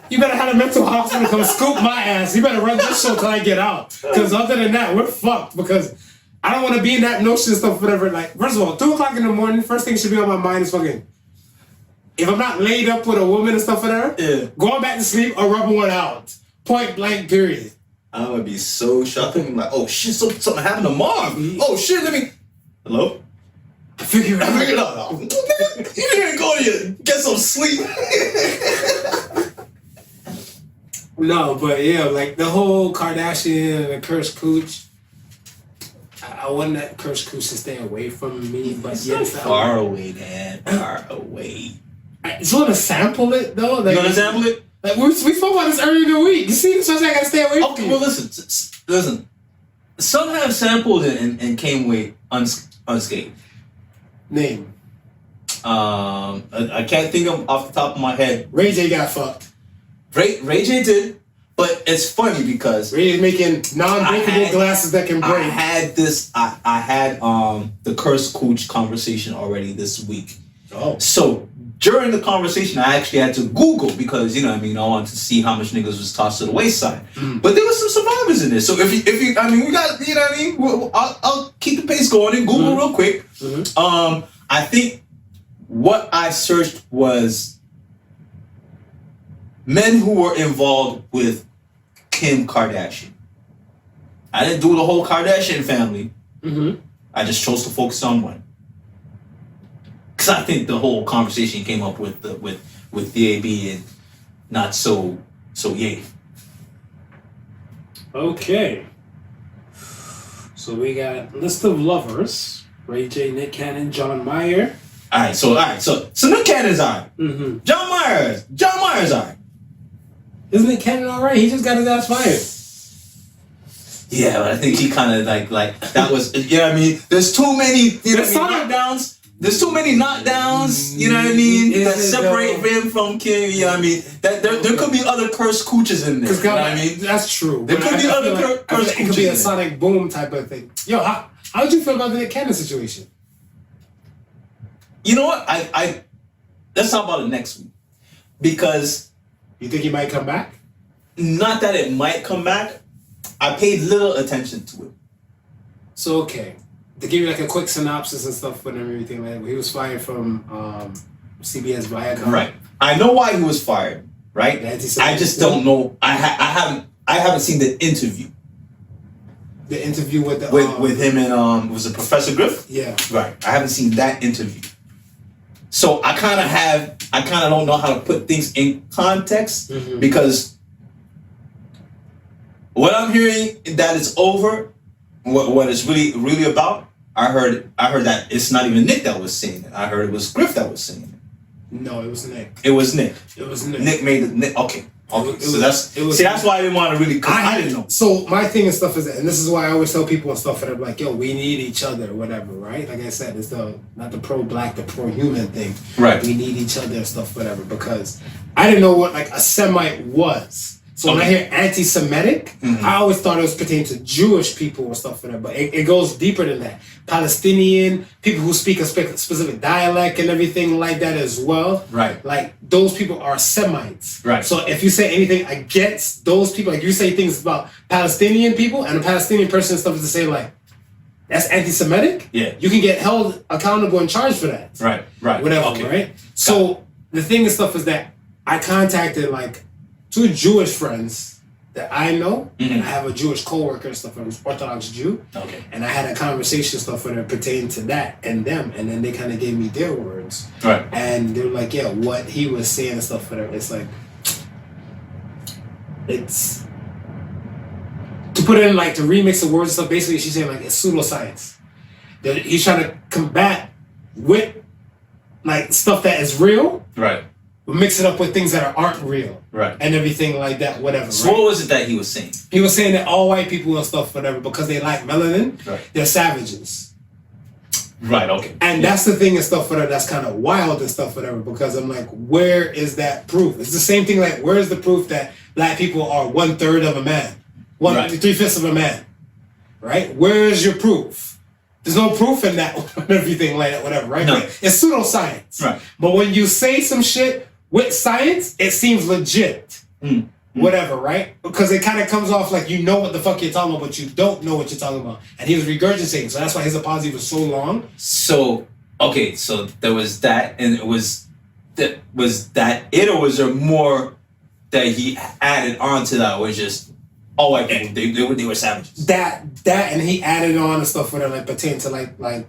you better have a mental hospital come scoop my ass. You better run this show till I get out. Because other than that, we're fucked. Because I don't want to be in that notion and stuff, whatever. Like, first of all, 2 o'clock in the morning, first thing should be on my mind is fucking, if I'm not laid up with a woman and stuff, whatever, going back to sleep or rubbing one out. Point blank, period. I would be so shocked. I'm like, oh shit, something happened to mom. Oh shit, let me. Hello? I figured it out. You didn't go to get some sleep. No, but yeah, like the whole Kardashian and the cursed cooch. I want that cursed cooch to stay away from me, but it's yes, far away, man. Far away. I just want to sample it though. Like, You want to sample it? Like we spoke about this earlier in the week. You see, so I gotta stay away from Okay, you. well listen. Some have sampled it and came away unscathed. Name. I can't think of off the top of my head. Ray J got fucked. Ray J did, but it's funny because Ray J's making non-breakable glasses that can break. I had the cursed cooch conversation already this week. Oh. So during the conversation, I actually had to Google because I wanted to see how much niggas was tossed to the wayside. But there was some survivors in there. So if you, we got, I'll keep the pace going and Google real quick. I think what I searched was men who were involved with Kim Kardashian. I didn't do the whole Kardashian family. I just chose to focus on one. Because I think the whole conversation came up with DAB and not so yay. Okay. So we got list of lovers: Ray J, Nick Cannon, John Mayer. All right. So Nick Cannon's alright. John Myers alright. Isn't Nick Cannon alright? He just got his ass fired. Yeah, but I think he kind of like that was There's too many knockdowns. There's too many knockdowns, that separate him from Kim, That there could be other cursed cooches in there. That's true. There could be other cursed cooches. It could be a sonic boom type of thing. Yo, how did you feel about the Nick Cannon situation? You know what? I let's talk about it next week. Because you think he might come back? Not that it might come back. I paid little attention to it. So okay. To give you like a quick synopsis and stuff and everything, like he was fired from CBS Viacom. Right. I know why he was fired. Right. I just don't know. I haven't seen the interview. The interview with the with him and was it Professor Griff? Yeah. Right. I haven't seen that interview. So I kind of don't know how to put things in context because what I'm hearing that it's over. What it's really about? I heard that it's not even Nick that was saying it. I heard it was Griff that was saying it. No, it was Nick. It was Nick. Nick made it. Nick. Okay. That's why I didn't want to really. I didn't know. So my thing and stuff is that, and this is why I always tell people and stuff, and I'm like, yo, we need each other, or whatever, right? Like I said, it's not the pro-black, the pro-human thing. Right. We need each other and stuff, whatever, because I didn't know what like a Semite was. So when I hear anti-Semitic, I always thought it was pertaining to Jewish people and stuff like that. But it goes deeper than that. Palestinian, people who speak a specific dialect and everything like that as well. Right. Like, those people are Semites. Right. So if you say anything against those people, like you say things about Palestinian people, and a Palestinian person and stuff is to say, like, that's anti-Semitic? Yeah. You can get held accountable and charged for that. Right. Whatever, okay. Right? So the thing and stuff is that I contacted, like, 2 Jewish friends that I know, and I have a Jewish coworker and stuff, who's Orthodox Jew. Okay. And I had a conversation stuff with her pertaining to that and them, and then they kind of gave me their words. Right. And they were like, yeah, what he was saying and stuff, whatever. It's like, it's to put it in like to remix the words and stuff. Basically, she's saying like it's pseudoscience. That he's trying to combat with like stuff that is real. Right. Mix it up with things that aren't real. Right. And everything like that, whatever. So what was it that he was saying? He was saying that all white people and stuff, whatever, because they lack melanin, right. They're savages. Right, okay. And that's the thing and stuff, whatever, that's kind of wild and stuff, whatever, because I'm like, where is that proof? It's the same thing, like, where's the proof that black people are 1/3 of a man? 3/5 of a man? right? Where's your proof? There's no proof in that and everything like that, whatever, right? No. But it's pseudoscience. Right. But when you say some shit with science, it seems legit. Whatever, right? Because it kind of comes off like you know what the fuck you're talking about, but you don't know what you're talking about. And he was regurgitating, so that's why his apology was so long. So, okay, so there was that, and was that it, or was there more that he added on to that, or just all white people, they were savages? That, and he added on and stuff, whatever, like pertaining to like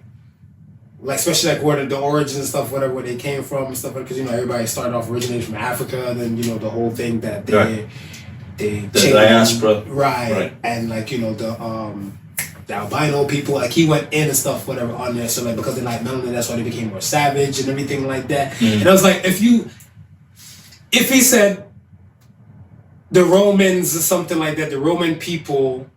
especially like where the origins and stuff, whatever, where they came from and stuff, because everybody started off originating from Africa, and then the whole thing that they the diaspora, right, and like the albino people, like he went in and stuff, whatever, on there, so like because they like melanin, that's why they became more savage and everything like that. And I was like, if he said the Romans or something like that, the Roman people,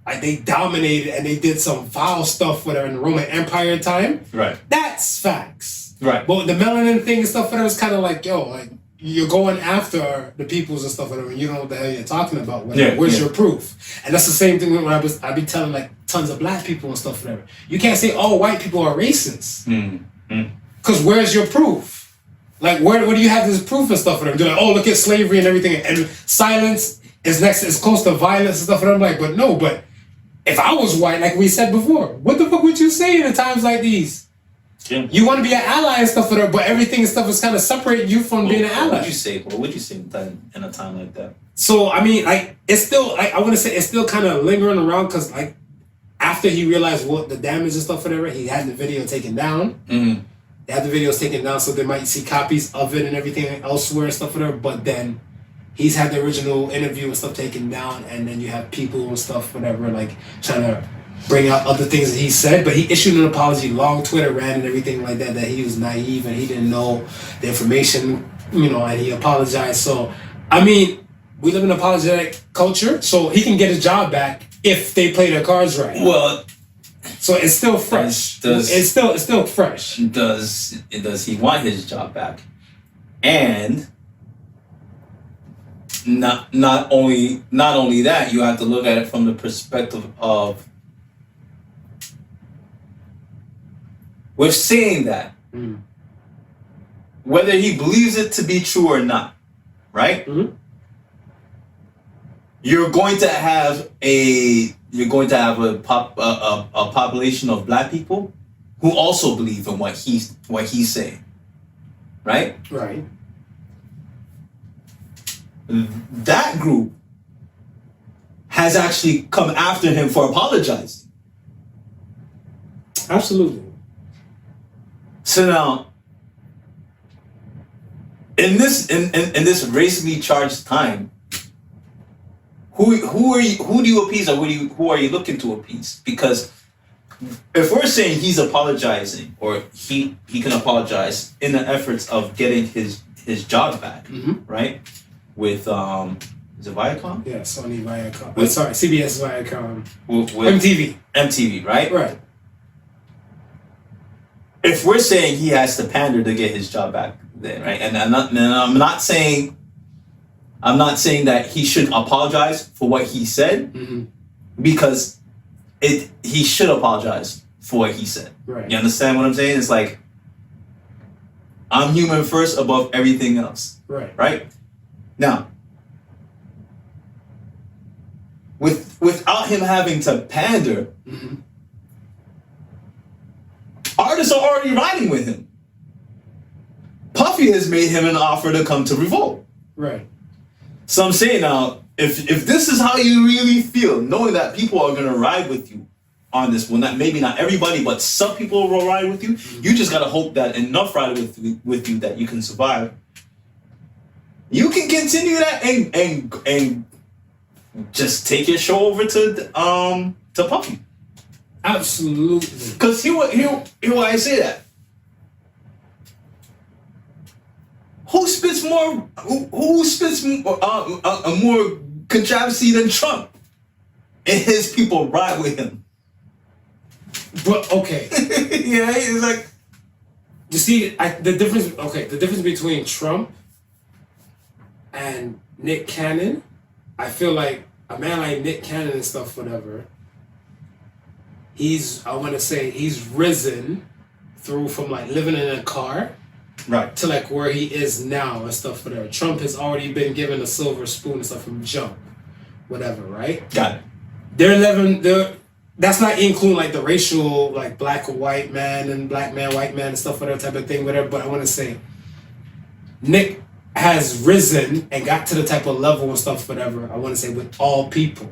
like they dominated and they did some foul stuff whatever in the Roman Empire time. Right. That's facts. Right. But the melanin thing and stuff whatever was kind of like, like you're going after the peoples and stuff whatever. You don't know what the hell you're talking about. Whatever. Where's your proof? And that's the same thing when I be telling like tons of black people and stuff whatever. You can't say all white people are racist. Because where's your proof? Like where do you have this proof and stuff whatever? They're like, oh, look at slavery and everything, and silence is close to violence and stuff. And I'm like, but no, but if I was white, like we said before, what the fuck would you say in times like these? Yeah. You want to be an ally and stuff with her, but everything and stuff is kind of separating you from being an ally. What would you say in a time like that? So, I mean, like, it's still, I want to say it's still kind of lingering around because, like, after he realized what the damage and stuff whatever, he had the video taken down. They had the videos taken down, so they might see copies of it and everything elsewhere and stuff whatever, but then he's had the original interview and stuff taken down, and then you have people and stuff, whatever, like trying to bring out other things that he said. But he issued an apology, long Twitter rant and everything like that he was naive and he didn't know the information, and he apologized. So, I mean, we live in an apologetic culture, so he can get his job back if they play their cards right. Well, so it's still fresh. It's still fresh. Does he want his job back? And not only that, you have to look at it from the perspective of, with saying that, whether he believes it to be true or not, right? You're going to have a population of black people who also believe in what he's saying, right? Right. That group has actually come after him for apologizing. Absolutely. So now, in this racially charged time, who do you appease, or who are you looking to appease? Because if we're saying he's apologizing, or he can apologize in the efforts of getting his job back, right? With is it Viacom? Yeah, Sony Viacom. CBS Viacom. With MTV, right? Right. If we're saying he has to pander to get his job back, then right, and I'm not saying that he should apologize for what he said, because he should apologize for what he said. Right. You understand what I'm saying? It's like, I'm human first above everything else. Right. Right? Now, without him having to pander, artists are already riding with him. Puffy has made him an offer to come to Revolt. Right. So I'm saying now, if this is how you really feel, knowing that people are gonna ride with you on this, well, maybe not everybody, but some people will ride with you. You just gotta hope that enough ride with you that you can survive. You can continue that and just take your show over to Puffy. Absolutely. Because here why I say that. Who spits more? Who spits a more controversy than Trump? And his people ride with him. But okay. Yeah, it's like, you see, the difference. Okay, the difference between Trump and Nick Cannon. I feel like a man like Nick Cannon and stuff, whatever. I want to say he's risen through from like living in a car Right. to like where he is now and stuff whatever. Trump has already been given a silver spoon and stuff from jump, whatever, right? Got it. That's not including like the racial, like black or white man and black man, white man and stuff, whatever type of thing, whatever. But I want to say, Nick has risen and got to the type of level and stuff, whatever. I want to say with all people.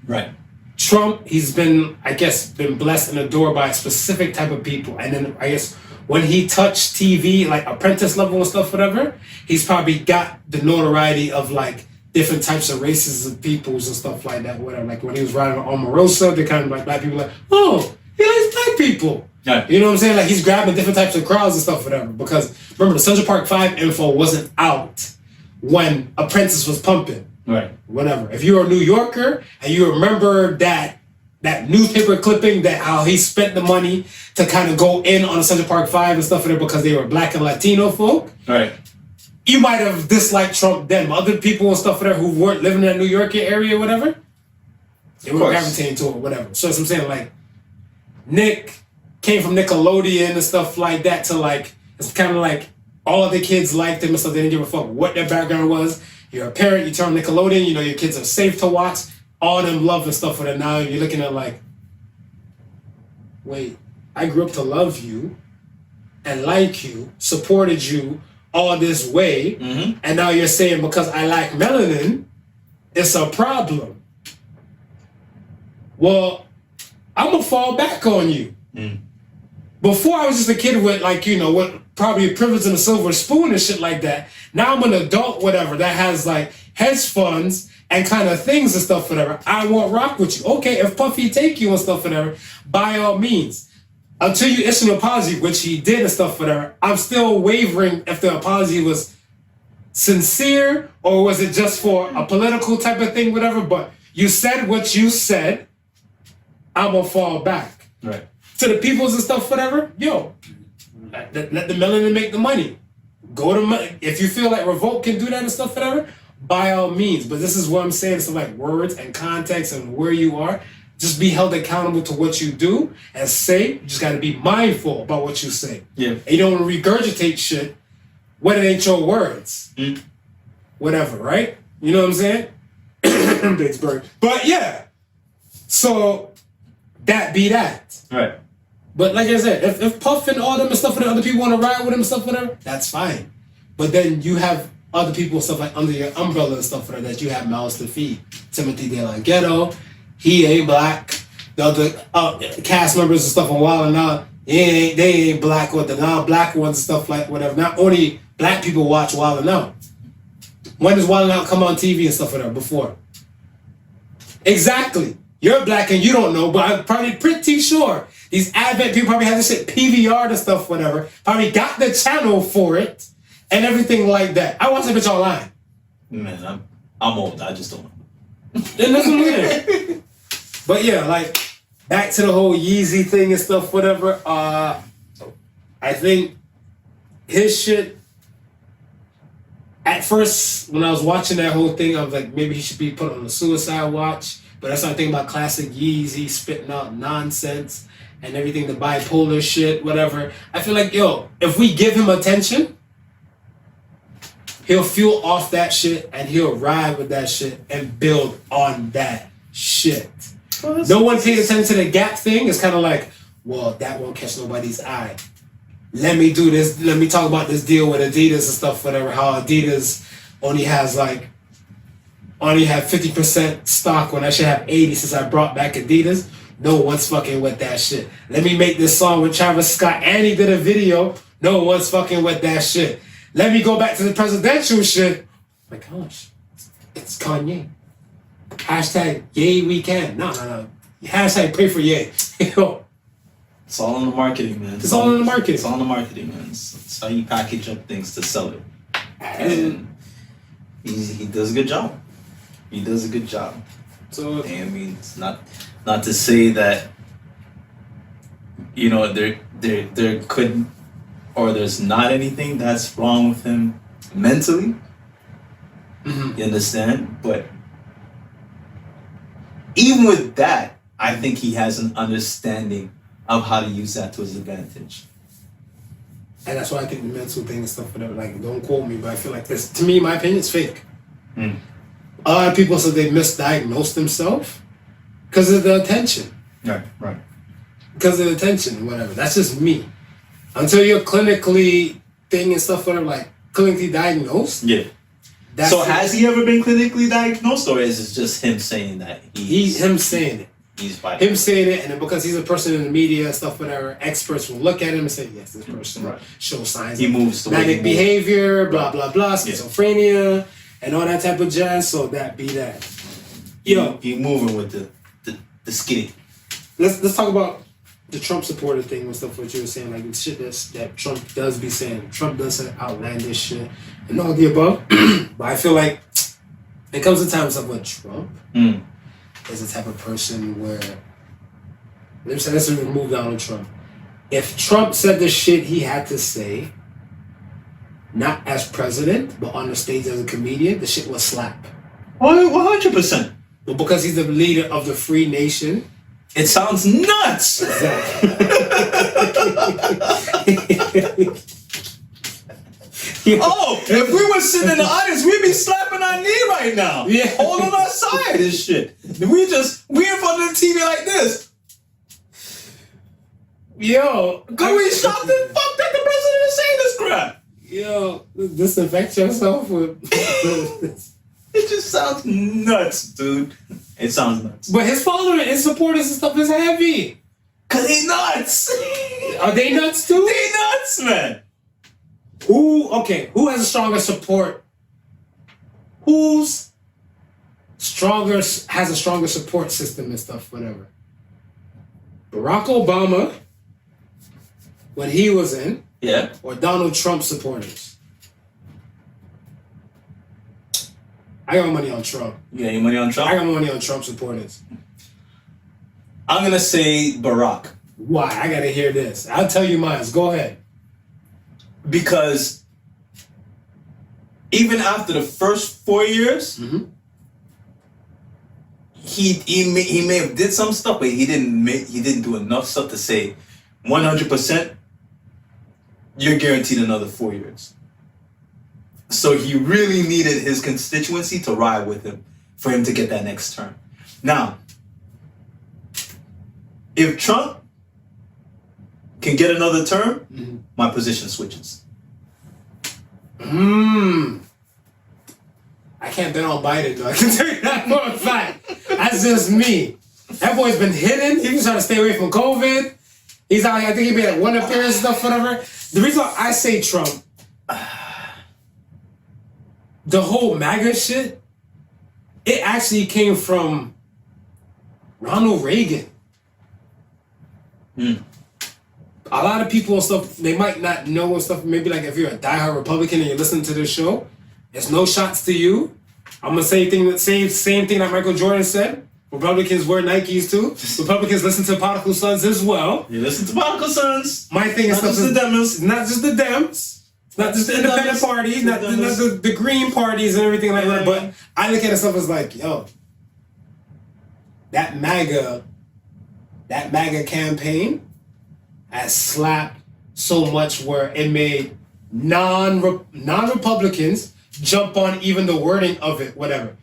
Right. Trump, he's been, I guess, been blessed and adored by a specific type of people. And then I guess when he touched TV, like Apprentice level and stuff, whatever, he's probably got the notoriety of like different types of races of peoples and stuff like that, whatever. Like when he was riding on Omarosa, they kind of like black people like, oh, he likes black people. Yeah. You know what I'm saying? Like he's grabbing different types of crowds and stuff, whatever. Because remember, the Central Park 5 info wasn't out when Apprentice was pumping. Right. Whatever. If you're a New Yorker and you remember that newspaper clipping that how he spent the money to kind of go in on the Central Park 5 and stuff like that because they were black and Latino folk. Right. You might have disliked Trump then, but other people and stuff like that who weren't living in that New York area or whatever, they were gravitating to it, whatever. So that's what I'm saying, like, Nick came from Nickelodeon and stuff like that to like, it's kind of like all of the kids liked him and stuff. They didn't give a fuck what their background was. You're a parent, you turn on Nickelodeon, you know your kids are safe to watch. All them love and stuff for that. Now you're looking at like, wait, I grew up to love you and like you, supported you all this way, and now you're saying because I lack melanin, it's a problem. Well, I'm gonna fall back on you. Before I was just a kid with like, you know, with probably a privilege and a silver spoon and shit like that. Now I'm an adult, whatever, that has like hedge funds and kind of things and stuff, whatever. I won't rock with you. Okay, if Puffy take you and stuff, whatever, by all means. Until you issue an apology, which he did and stuff, whatever, I'm still wavering if the apology was sincere or was it just for a political type of thing, whatever. But you said what you said, I'm gonna fall back. Right. To the peoples and stuff, whatever, yo, let the melanin make the money. Go to, if you feel like Revolt can do that and stuff, whatever, by all means. But this is what I'm saying, it's like words and context and where you are. Just be held accountable to what you do and say. You just got to be mindful about what you say. Yeah. And you don't regurgitate shit when it ain't your words. Whatever, right? You know what I'm saying? Pittsburgh. But yeah. So that be that. Right. But like I said, if Puff and all them and stuff and other people want to ride with him and stuff whatever, that's fine. But then you have other people and stuff like under your umbrella and stuff that you have mouths to feed. Timothy De La Ghetto. He ain't black. The other cast members and stuff on Wild 'N Out, they ain't black with the non-black ones and stuff like whatever. Not only black people watch Wild 'N Out. When does Wild 'N Out come on TV and stuff like that before? Exactly. You're black and you don't know, but I'm probably pretty sure these advent people probably have this shit PVR and stuff, whatever. Probably got the channel for it and everything like that. I watch that bitch online. Man, I'm old. I just don't know. And that's what it is. But yeah, like back to the whole Yeezy thing and stuff, whatever. I think his shit. At first, when I was watching that whole thing, I was like, maybe he should be put on the suicide watch. But I started thinking about classic Yeezy spitting out nonsense and everything, the bipolar shit, whatever. I feel like, yo, if we give him attention, he'll fuel off that shit and he'll ride with that shit and build on that shit. No one paid attention to the Gap thing. It's kind of like, well, that won't catch nobody's eye. Let me do this. Let me talk about this deal with Adidas and stuff, whatever. How Adidas only have 50% stock when I should have 80 since I brought back Adidas. No one's fucking with that shit. Let me make this song with Travis Scott and he did a video. No one's fucking with that shit. Let me go back to the presidential shit. My gosh, it's Kanye. Hashtag yay we can. No. Hashtag pray for yay. It's all in the marketing, man. It's all in the marketing. It's all in the marketing, man. It's how you package up things to sell it. And he does a good job. He does a good job. So I mean, it's not to say that, you know, there could or there's not anything that's wrong with him mentally. You understand? But even with that, I think he has an understanding of how to use that to his advantage. And that's why I think the mental thing and stuff, whatever, like, don't quote me, but I feel like this, to me, my opinion, it's fake. A lot of people said they misdiagnosed themselves because of the attention. Right. Because of the attention, whatever. That's just me. Until you're clinically thing and stuff, whatever, like, clinically diagnosed. Yeah. So has he ever been clinically diagnosed, or is it just him saying that? Him saying it. He's bipolar. Him saying it, and then because he's a person in the media and stuff, whatever, experts will look at him and say, yes, this person shows signs he of moves the way manic he behavior, blah, blah, blah, schizophrenia, and all that type of jazz, so that be that. Yo. He moving with the skinny. Let's talk about the Trump supporter thing and stuff, what you were saying, like the shit that Trump does be saying. Trump does say outlandish shit and all the above. But I feel like it comes to times of what Trump is the type of person where, let's remove Donald Trump. If Trump said the shit he had to say, not as president, but on the stage as a comedian, the shit will slap. 100%. But because he's the leader of the free nation, it sounds nuts. Exactly. Oh, if we were sitting in the audience, we'd be slapping our knee right now. Yeah. Holding our side and shit. We in front of the TV like this. Yo. Go we shocked and fuck that the president is saying this crap. Yo, disinfect yourself with... It just sounds nuts, dude. It sounds nuts. But his following and supporters and stuff is heavy. Cause they nuts. Are they nuts too? They nuts, man. Who has a stronger support? Has a stronger support system and stuff, whatever? Barack Obama, when he was in, or Donald Trump supporters? I got money on Trump. You got your money on Trump? I got money on Trump supporters. I'm gonna say Barack. Why? I gotta hear this. I'll tell you mine. Go ahead. Because even after the first 4 years, he may have did some stuff, but he didn't do enough stuff to say 100% you're guaranteed another 4 years. So he really needed his constituency to ride with him for him to get that next term. Now, if Trump can get another term, my position switches. I can't bet on Biden though. I can tell you that for a fact. That's just me. That boy's been hidden. He was trying to stay away from COVID. He's out here. I think he made like one appearance and stuff, whatever. The reason why I say Trump, the whole MAGA shit, it actually came from Ronald Reagan. A lot of people and stuff, they might not know and stuff. Maybe like if you're a diehard Republican and you're listening to this show, it's no shots to you. I'm gonna say same thing that Michael Jordan said. Republicans wear Nikes too. Republicans listen to Podical Sons as well. You listen to Podical Sons. My thing is not just the Dems. Not just the Dems. Not just the independent parties, not the green parties and everything like that. But I look at it stuff as like, yo, that MAGA campaign has slapped so much where it made non-Republicans jump on even the wording of it, whatever.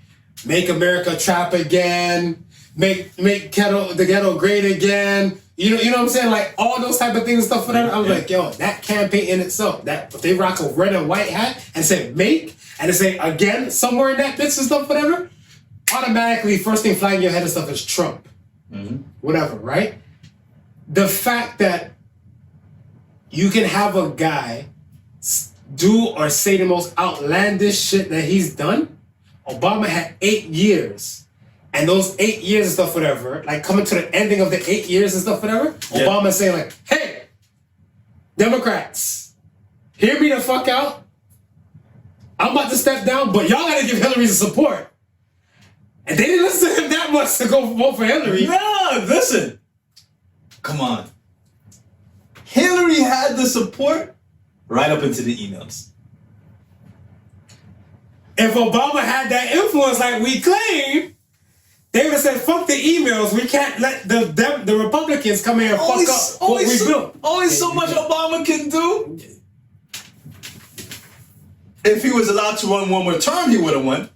Make America trap again, make the ghetto great again. You know what I'm saying? Like all those type of things and stuff for that. I was like, yo, that campaign in itself, that if they rock a red and white hat and say make and they say again somewhere in that bitch and stuff, whatever, automatically first thing flying in your head and stuff is Trump. Whatever, right? The fact that you can have a guy do or say the most outlandish shit that he's done. Obama had 8 years. And those 8 years and stuff, whatever, like coming to the ending of the 8 years and stuff, whatever, Obama saying like, hey, Democrats, hear me the fuck out. I'm about to step down, but y'all gotta give Hillary some support. And they didn't listen to him that much to go vote for Hillary. No, listen. Come on. Hillary had the support right up into the emails. If Obama had that influence like we claim, They would have said, fuck the emails. We can't let the Republicans come here and fuck up what we built. Only so much Obama can do. If he was allowed to run one more term, he would have won.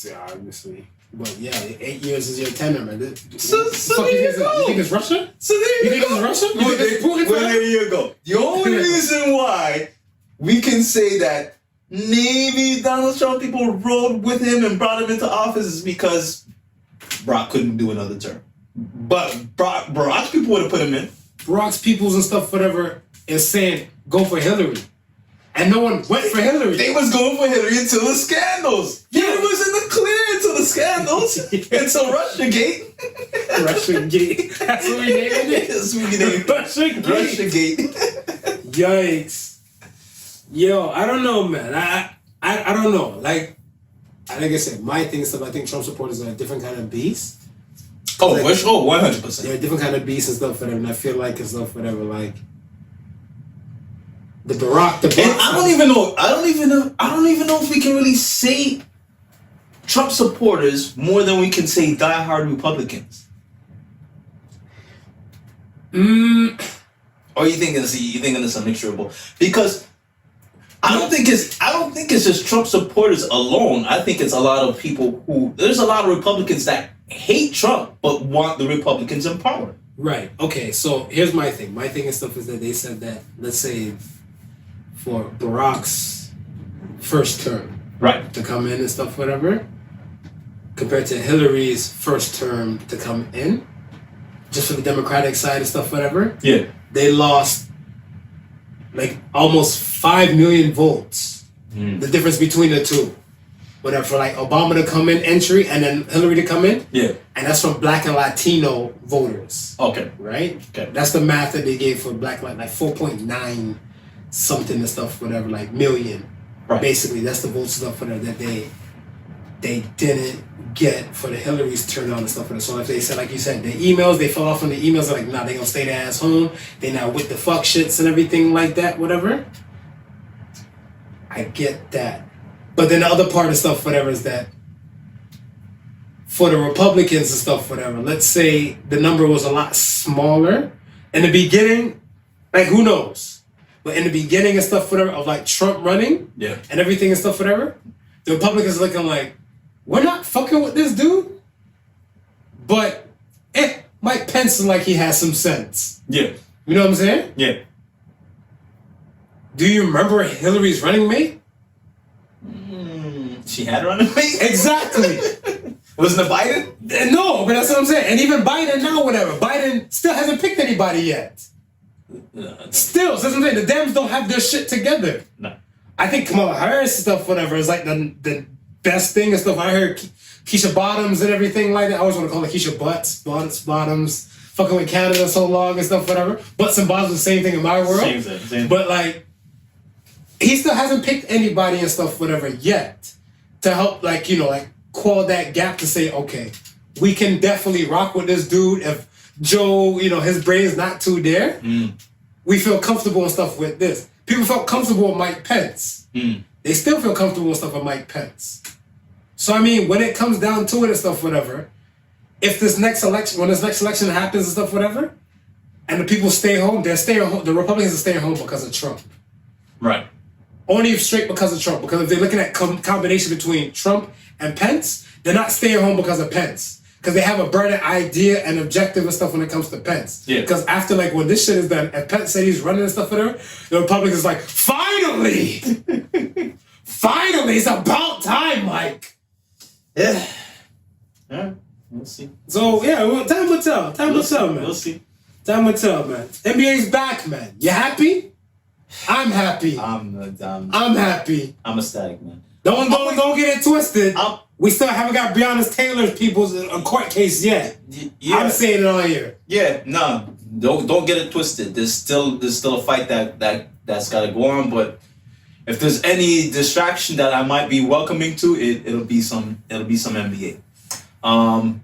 Yeah, obviously. But yeah, 8 years is your tenure, man. So you think it's Russia? So there you think it's Russia? You think it's Putin? Well, there you go. The only reason why we can say that maybe Donald Trump people rode with him and brought him into office is because Barack couldn't do another term. But Barack's people would have put him in. Barack's peoples and stuff, whatever, is saying, go for Hillary. And no one went for Hillary. They was going for Hillary until the scandals. Yeah. He was in the clear until the scandals. Until Russiagate. Russiagate. That's what we named it? That's what we named it. Russiagate. Yikes. Yo, I don't know, man. I don't know. Like I said, my thing is stuff, I think Trump supporters are a different kind of beast. Oh, like, for sure, 100%. They're a different kind of beast and stuff, whatever. And I feel like it's stuff, whatever, like the Barack. And I don't even know if we can really say Trump supporters more than we can say diehard Republicans. Or you think it's a mixture of both? Because I don't think it's just Trump supporters alone. I think it's a lot of people there's a lot of Republicans that hate Trump but want the Republicans in power. Right. Okay. So here's my thing. My thing and stuff is that they said that, let's say, for Barack's first term, right, to come in and stuff, whatever, compared to Hillary's first term to come in, just for the Democratic side and stuff, whatever. Yeah. They lost like almost 5 million votes. The difference between the two. Whatever, for like Obama to come in entry and then Hillary to come in. Yeah. And that's from Black and Latino voters. Okay. Right? Okay. That's the math that they gave for Black, like 4.9 something and stuff, whatever, like million. Right. Basically, that's the vote stuff for that they didn't get for the Hillary's turnout and stuff for that. So if they said, like you said, the emails, they fell off on the emails, like, nah, they gonna stay their ass home. They not with the fuck shits and everything like that, whatever. I get that. But then the other part of stuff, whatever, is that for the Republicans and stuff, whatever, let's say the number was a lot smaller. In the beginning, like, who knows? But in the beginning and stuff, whatever, of like Trump running and everything and stuff, whatever, the Republicans looking like, we're not fucking with this dude. But Mike Pence is like he has some sense. Yeah. You know what I'm saying? Yeah. Do you remember Hillary's running mate? She had a running mate? Exactly. Wasn't it Biden? No, but that's what I'm saying. And even Biden now, whatever. Biden still hasn't picked anybody yet. No. Still, so that's what I'm saying. The Dems don't have their shit together. No. I think Kamala Harris stuff, whatever, is like the best thing and stuff. I heard Keisha Bottoms and everything like that. I always want to call it Keisha Bottoms. Fucking with Canada so long and stuff, whatever. Butts and bottoms, the same thing in my world. Same thing. But like, he still hasn't picked anybody and stuff, whatever, yet to help, like, you know, like quell that gap to say, okay, we can definitely rock with this dude. If Joe, you know, his brain's not too there, we feel comfortable and stuff with this. People felt comfortable with Mike Pence. They still feel comfortable with stuff with Mike Pence. So, I mean, when it comes down to it and stuff, whatever, if this next election, when this next election happens and stuff, whatever, and the people stay home, they're staying home, the Republicans are staying home because of Trump. Right. Only straight because of Trump. Because if they're looking at combination between Trump and Pence, they're not staying home because of Pence. Because they have a burning idea and objective and stuff when it comes to Pence. Yeah. Because after, like, when this shit is done, and Pence said he's running and stuff, whatever, the Republicans is like, finally! Finally! It's about time, Mike! Yeah. Yeah. We'll see. So, yeah, well, time will tell. Time will tell, man. We'll see. Time will tell, man. NBA's back, man. You happy? I'm happy. I'm happy. I'm ecstatic, man. Don't get it twisted. We still haven't got Breonna Taylor's people's court case yet. Yeah. I'm saying it all here. Yeah, no, don't get it twisted. There's still a fight that's got to go on. But if there's any distraction that I might be welcoming to, it'll be some NBA. And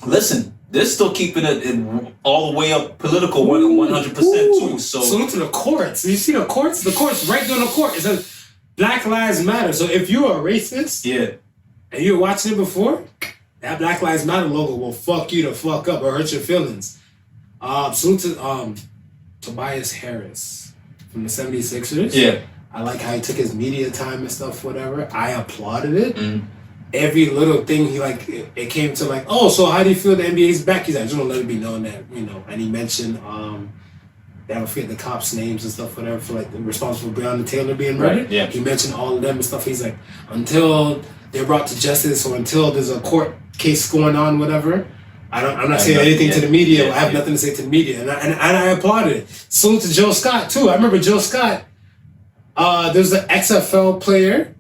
listen, they're still keeping it all the way up political 100% too. So look to the courts. You see the courts? The courts right there on the court. It says Black Lives Matter. So if you're a racist, and you were watching it before, that Black Lives Matter logo will fuck you the fuck up or hurt your feelings. Salute to Tobias Harris from the 76ers. Yeah. I like how he took his media time and stuff, whatever. I applauded it. Every little thing he like, it came to like, oh, so how do you feel the NBA's back? He's like, I just want to let it be known that, you know, and he mentioned, I don't forget the cops' names and stuff, whatever, for like responsible for Breonna Taylor being murdered. Right, yeah. He mentioned all of them and stuff. He's like, until they're brought to justice or until there's a court case going on, whatever, I'm not saying anything to the media. I have nothing to say to the media. And I applauded it. Salute to Joe Scott, too. I remember Joe Scott, there's an XFL player.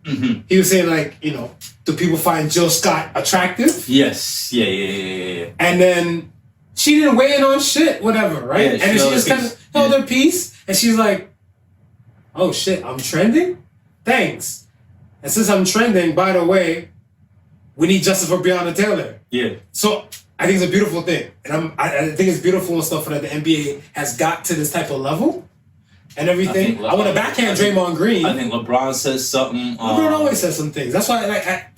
He was saying, like, you know, do people find Joe Scott attractive? Yes. Yeah. And then she didn't weigh in on shit, whatever, right? Yeah, and then she just kind of held her peace. And she's like, oh, shit, I'm trending? Thanks. And since I'm trending, by the way, we need justice for Breonna Taylor. Yeah. So I think it's a beautiful thing. And I think it's beautiful and stuff that the NBA has got to this type of level and everything. I want to backhand Draymond Green. I think LeBron says something. LeBron always says some things. That's why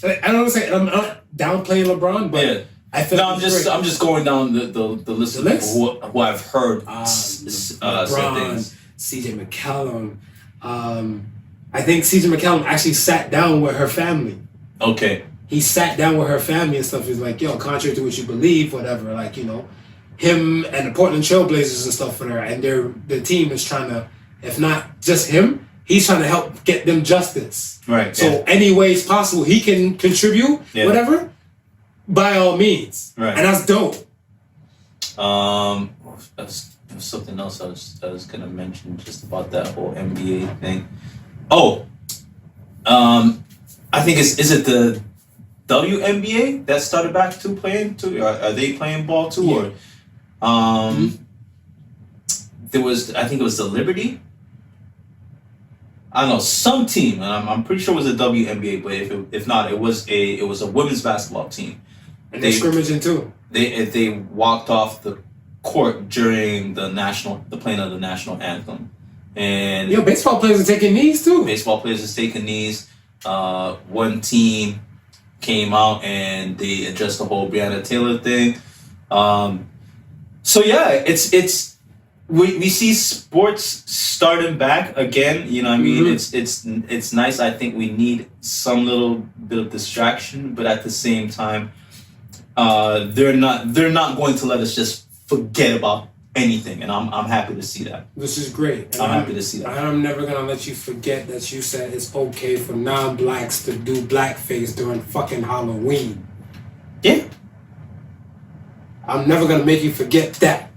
I don't say I'm not downplaying LeBron, but I feel I'm just going down the list of people who I've heard LeBron, CJ McCollum. I think CJ McCollum actually sat down with her family. Okay. He sat down with her family and stuff. He's like, yo, contrary to what you believe, whatever, like, you know, him and the Portland Trailblazers and stuff for her, and the team is trying to, if not just him, he's trying to help get them justice. Right. So any ways possible he can contribute, whatever, by all means. Right. And that's dope. That's something else I was gonna mention just about that whole NBA thing. Oh, I think is it the WNBA that started back to playing too? Are they playing ball too? Yeah. Or there was, I think it was the Liberty. I don't know, some team, and I'm pretty sure it was the WNBA, but if not, it was a women's basketball team. And they're scrimmaging too. They walked off the court during the playing of the national anthem. And baseball players are taking knees too. Baseball players are taking knees. One team came out and they addressed the whole Breonna Taylor thing. So yeah, it's we see sports starting back again. You know what I mean? It's nice. I think we need some little bit of distraction, but at the same time, they're not going to let us just forget about anything, and I'm happy to see that. This is great. I'm happy to see that. I'm never gonna let you forget that you said it's okay for non-blacks to do blackface during fucking Halloween. Yeah. I'm never gonna make you forget that.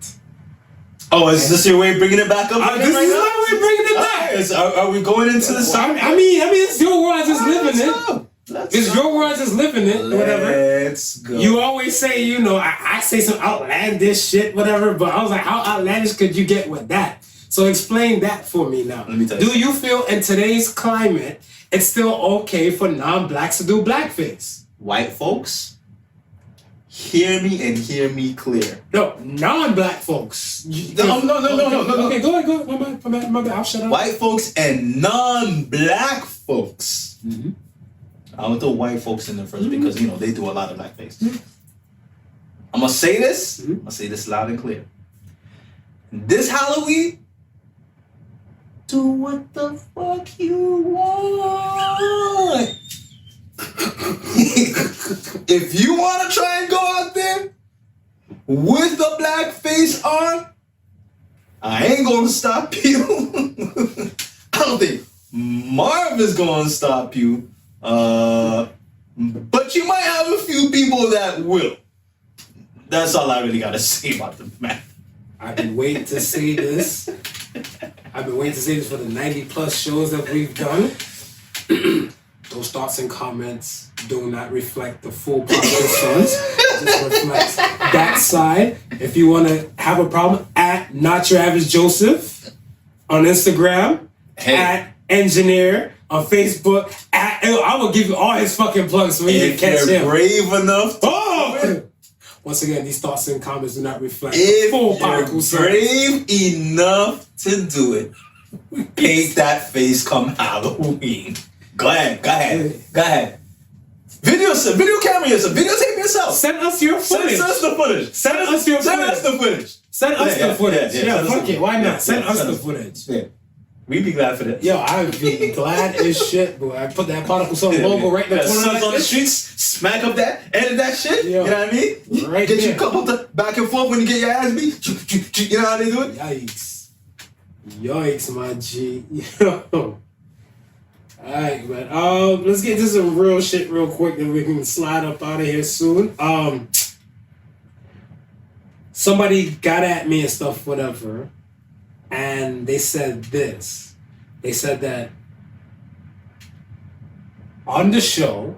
Oh, is this your way of bringing it back up? This is my way of bringing it back. Are we going into the song? I mean, it's your world. I just live in it. It's your world. I just live in it. Whatever. Let's go. You always say, you know, I say some outlandish shit, whatever. But I was like, how outlandish could you get with that? So explain that for me now. Let me tell you. Do you feel in today's climate it's still okay for non-blacks to do blackface? White folks, hear me and hear me clear. No, non-black folks. No. Okay, go ahead. My bad. I'll shut up. White folks and non-black folks. Mm-hmm. I would throw white folks in there first because, you know, they do a lot of blackface. I'm going to say this. I'm going to say this loud and clear. This Halloween, do what the fuck you want. If you want to try and go out there with the black face on, I ain't going to stop you. I don't think Marv is going to stop you. But you might have a few people that will. That's all I really got to say about the matter. I've been waiting to say this. I've been waiting to say this for the 90 plus shows that we've done. Those thoughts and comments do not reflect the full podcast. It just reflects that side. If you want to have a problem, at Not Your Average Joseph on Instagram, at Engineer on Facebook, I will give you all his fucking plugs so you can catch him. If you're brave enough to once again, these thoughts and comments do not reflect if full Podical brave enough to do it, paint that face come Halloween. Go ahead. Video camera yourself. Videotape yourself. Send us your footage. Send us the footage. Send us your Send footage. us the footage. Send us the footage. Yeah, fuck it. Why not? Yeah, Send us send the us. footage. Yeah. We'd be glad for that. Yo, I'd be glad as shit, boy. I put that Podical Song logo right in the corner. Sons like on the this. streets, smack up that, edit that shit. Yo, you know what I mean? right Get you there. a couple back and forth when you get your ass beat. You know how they do it? Yikes. Yikes, my G. Yo. Alright, man. Let's get to some real shit real quick, then we can slide up out of here soon. Somebody got at me and stuff, whatever, and they said this. They said that on the show,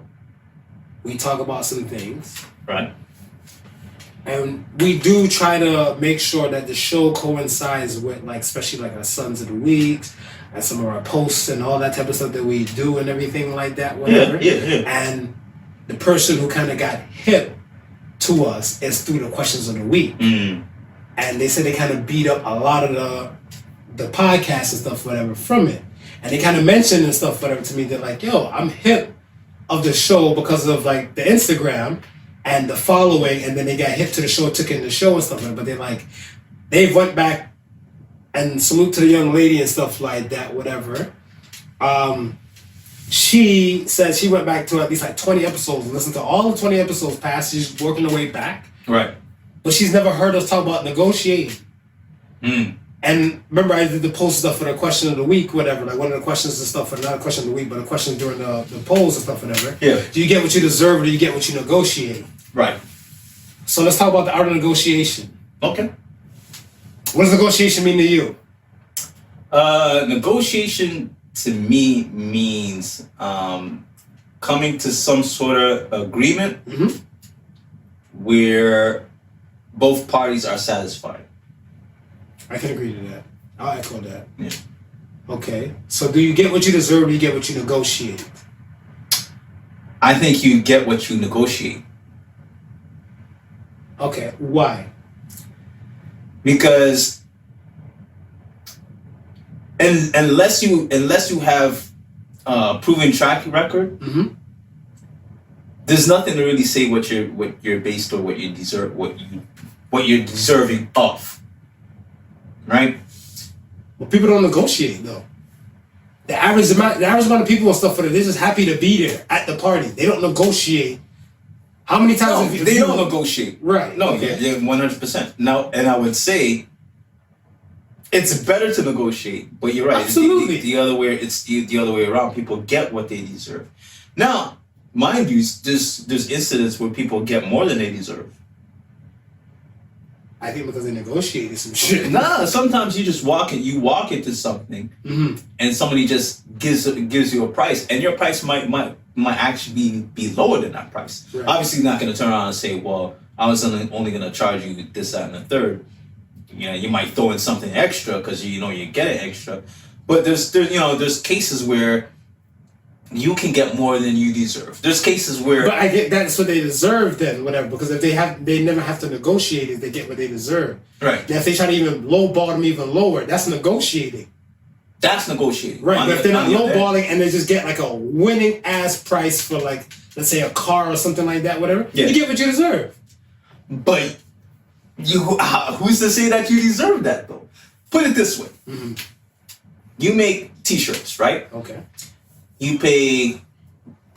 we talk about some things. Right. And we do try to make sure that the show coincides with, like, especially like our Sons of the Weeks and some of our posts and all that type of stuff that we do and everything like that, whatever. Yeah. And the person who kind of got hip to us is through the questions of the week. Mm. And they said they kind of beat up a lot of the podcasts and stuff, whatever, from it. And they kind of mentioned and stuff, whatever, to me. They're like, yo, I'm hip of the show because of, like, the Instagram and the following, and then they got hip to the show, took in the show and stuff, but they're like, they went back and salute to the young lady and stuff like that, whatever. She said she went back to at least like 20 episodes and listened to all the 20 episodes past. She's working her way back. Right. But she's never heard us talk about negotiating. Mm. And remember, I did the poll stuff for the question of the week, whatever. Like one of the questions and stuff, for not a question of the week, but a question during the polls and stuff, whatever. Yeah. Do you get what you deserve or do you get what you negotiate? Right. So let's talk about the art of negotiation. Okay. What does negotiation mean to you? Negotiation to me means coming to some sort of agreement where both parties are satisfied. I can agree to that. I'll echo that. Yeah. Okay. So do you get what you deserve or do you get what you negotiate? I think you get what you negotiate. Okay. Why? Because unless you have proven track record, there's nothing to really say what you're based or what you deserve, what you're deserving of. Right? Well, people don't negotiate though. The average amount of people and stuff for it, they're just happy to be there at the party. They don't negotiate. How many times have you? They don't negotiate. Right. No, Okay. yeah, 100%. Now, and I would say it's better to negotiate, but you're right. Absolutely. The other way, it's the other way around. People get what they deserve. Now, mind you, there's incidents where people get more than they deserve. I think because they negotiated some shit. Nah, sometimes you walk into something, and somebody just gives you a price, and your price might actually be lower than that price. Right. Obviously, you're not going to turn around and say, "Well, I was only going to charge you this, that, and the third." You know, you might throw in something extra because you know you're getting extra, but there's cases where you can get more than you deserve. There's cases where, But I get that's what they deserve then, whatever. Because if they never have to negotiate it, they get what they deserve. right? Now, if they try to even lowball them even lower, that's negotiating. That's negotiating, Right, but if they're not lowballing end. and they just get like a winning ass price for like, let's say a car or something like that, whatever, Yeah. you get what you deserve. But who's to say that you deserve that though? Put it this way: you make T-shirts, right? Okay. You pay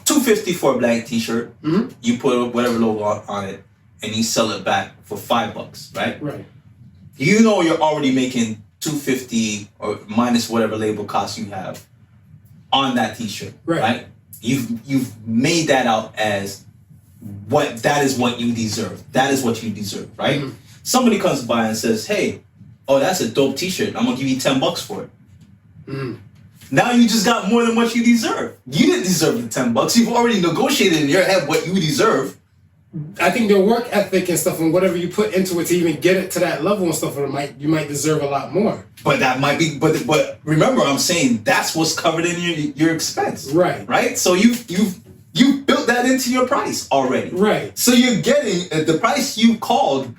$250 for a blank T-shirt. You put whatever logo on it, and you sell it back for $5, right? Right. You know you're already making $250 or minus whatever label cost you have on that T-shirt, right? You've made that out as that is what you deserve. That is what you deserve, right? Somebody comes by and says, "Hey, oh, that's a dope T-shirt. I'm gonna give you $10 for it." Now you just got more than what you deserve. You didn't deserve the $10. You've already negotiated in your head what you deserve. I think their work ethic and stuff and whatever you put into it to even get it to that level and stuff, you might deserve a lot more. But that might be. But remember, I'm saying that's what's covered in your expense. Right. Right. So you built that into your price already. Right. So you're getting the price you called.